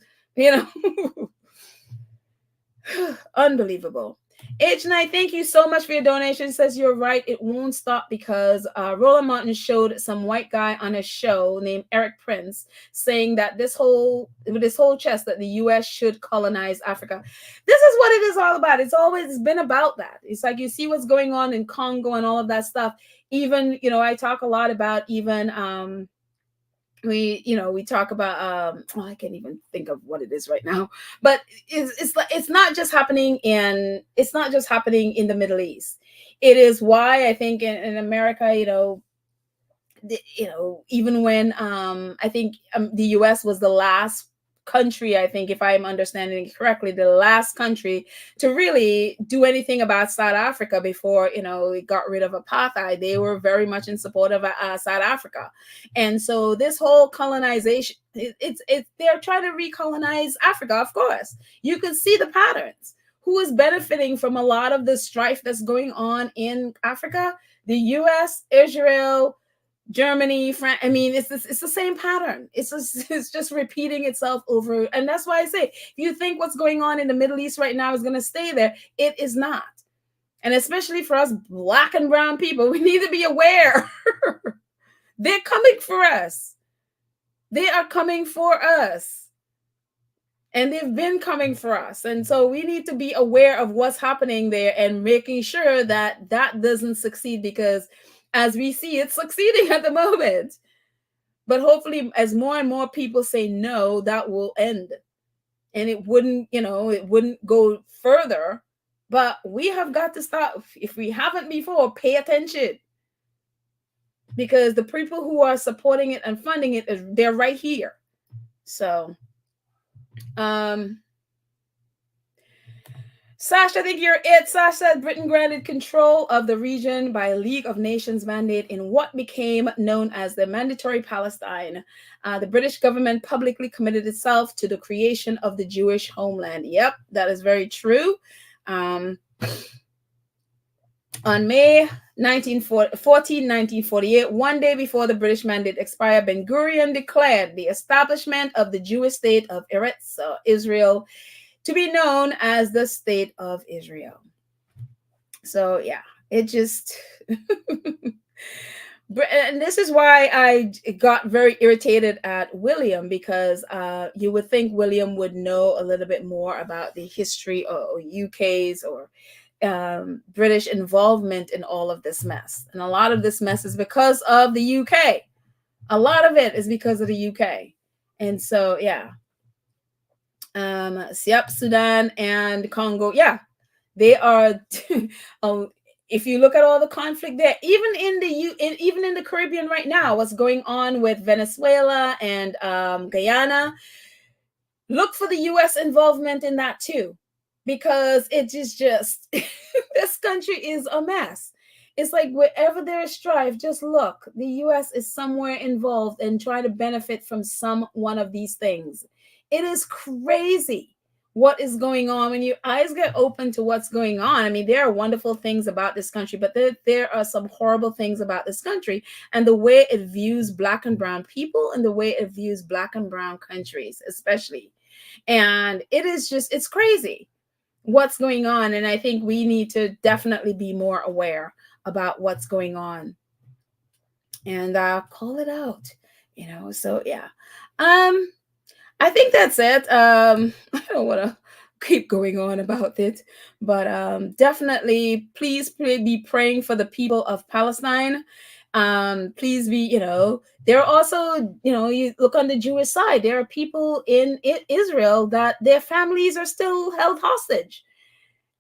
unbelievable. H9, thank you so much for your donation. Says you're right, it won't stop, because Roland Martin showed some white guy on a show named Eric Prince saying that this whole chest that the US should colonize Africa. This is what it is all about. It's always been about that. It's like, you see what's going on in Congo and all of that stuff. Even, I talk a lot about even we talk about I can't even think of what it is right now, but it's not just happening in the Middle East. It is why I think in America, even when I think the US was the last country, I think, if I'm understanding it correctly, the last country to really do anything about South Africa before it got rid of apartheid. They were very much in support of South Africa. And so this whole colonization, they're trying to recolonize Africa. Of course, you can see the patterns. Who is benefiting from a lot of the strife that's going on in Africa? The US, Israel, Germany, France. I mean, it's the same pattern. It's just repeating itself over. And that's why I say, if you think what's going on in the Middle East right now is going to stay there, it is not. And especially for us Black and brown people, we need to be aware They're coming for us. They are coming for us. And they've been coming for us. And so we need to be aware of what's happening there and making sure that that doesn't succeed, because as we see, it's succeeding at the moment. But hopefully, as more and more people say no, that will end. And it wouldn't, it wouldn't go further. But we have got to start. If we haven't before, pay attention. Because the people who are supporting it and funding it, they're right here. So, Sash, I think you're it. Sash said Britain granted control of the region by League of Nations mandate in what became known as the Mandatory Palestine. The British government publicly committed itself to the creation of the Jewish homeland. Yep, that is very true. On May 1948, one day before the British mandate expired, Ben Gurion declared the establishment of the Jewish state of Eretz Israel to be known as the State of Israel. So yeah, it just and this is why I got very irritated at William, because you would think William would know a little bit more about the history or UK's or British involvement in all of this mess. And a lot of this mess is because of the UK. A lot of it is because of the UK. And so, yeah. Yep, Sudan and Congo. Yeah, they are. If you look at all the conflict there, even in the Caribbean right now, what's going on with Venezuela and Guyana, look for the U.S. involvement in that too, because it is just this country is a mess. It's like wherever there is strife, just look. The U.S. is somewhere involved and trying to benefit from some one of these things. It is crazy what is going on when your eyes get open to what's going on. I mean, there are wonderful things about this country, but there are some horrible things about this country and the way it views Black and brown people and the way it views Black and brown countries, especially. And it's crazy what's going on. And I think we need to definitely be more aware about what's going on and call it out, so yeah. I think that's it. I don't want to keep going on about it, but definitely please be praying for the people of Palestine. Please be, there are also, you look on the Jewish side, there are people in Israel that their families are still held hostage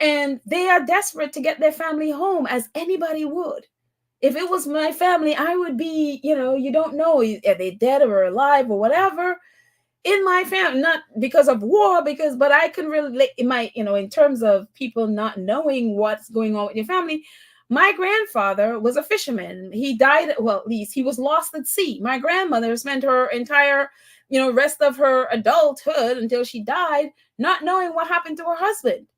and they are desperate to get their family home, as anybody would. If it was my family, I would be, you don't know, are they dead or alive or whatever. In my family, not because of war, but I can relate in terms of people not knowing what's going on with your family. My grandfather was a fisherman. He died, well, at least he was lost at sea. My grandmother spent her entire, rest of her adulthood until she died, not knowing what happened to her husband.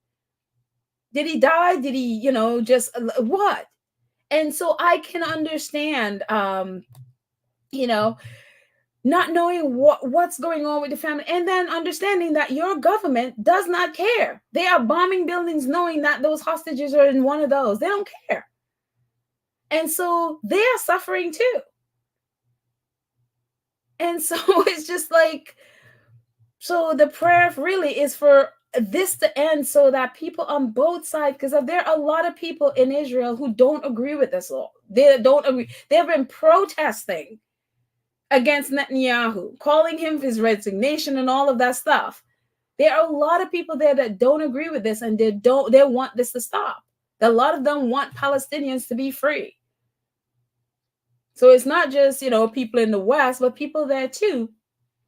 Did he die? Did he, just what? And so I can understand, not knowing what's going on with the family, and then understanding that your government does not care. They are bombing buildings knowing that those hostages are in one of those. They don't care. And so they are suffering too. And so it's just like, so the prayer really is for this to end so that people on both sides, because there are a lot of people in Israel who don't agree with this law. They don't agree. They've been protesting against Netanyahu, calling him his resignation and all of that stuff. There are a lot of people there that don't agree with this, and they want this to stop. A lot of them want Palestinians to be free. So it's not just, people in the West, but people there too.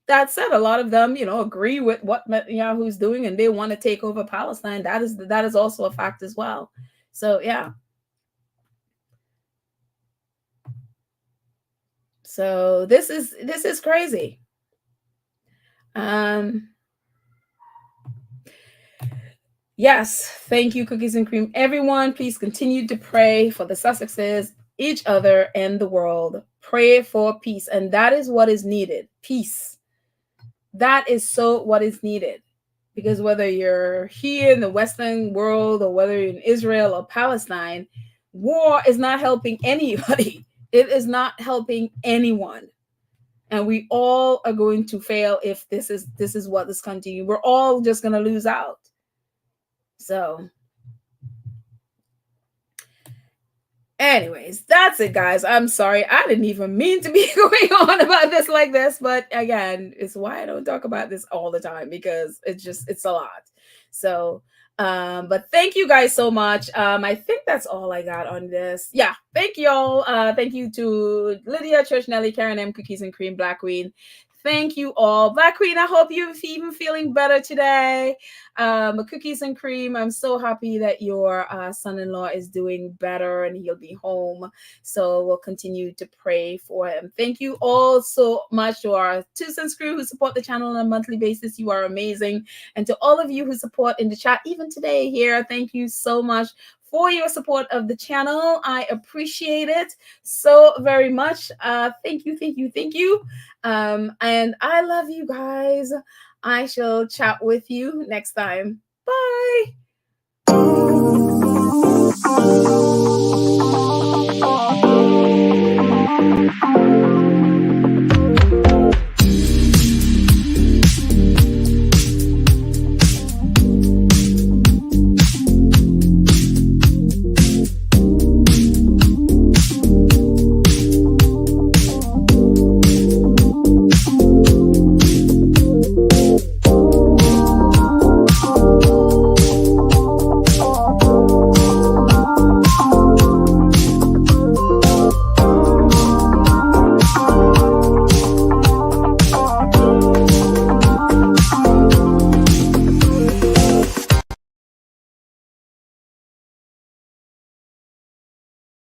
That said, a lot of them, agree with what Netanyahu's doing, and they want to take over Palestine. That is also a fact as well. So yeah. So this is crazy. Yes, thank you, Cookies and Cream. Everyone, please continue to pray for the Sussexes, each other, and the world. Pray for peace, and that is what is needed. Peace. That is so what is needed. Because whether you're here in the Western world or whether you're in Israel or Palestine, war is not helping anybody. It is not helping anyone. And we all are going to fail if this is what this continues. We're all just going to lose out. So anyways, that's it, guys. I'm sorry. I didn't even mean to be going on about this like this, but again, it's why I don't talk about this all the time, because it's a lot. So but thank you guys so much. I think that's all I got on this. Yeah, thank y'all. Thank you to Lydia, Church Nelly, Karen M, Cookies and Cream, Black Queen. Thank you all. Black Queen, I hope you're even feeling better today. Cookies and Cream, I'm so happy that your son-in-law is doing better and he'll be home. So we'll continue to pray for him. Thank you all so much to our 2 Cents crew who support the channel on a monthly basis. You are amazing. And to all of you who support in the chat, even today here, thank you so much for your support of the channel. I appreciate it so very much. Thank you, thank you, thank you. And I love you guys. I shall chat with you next time. Bye.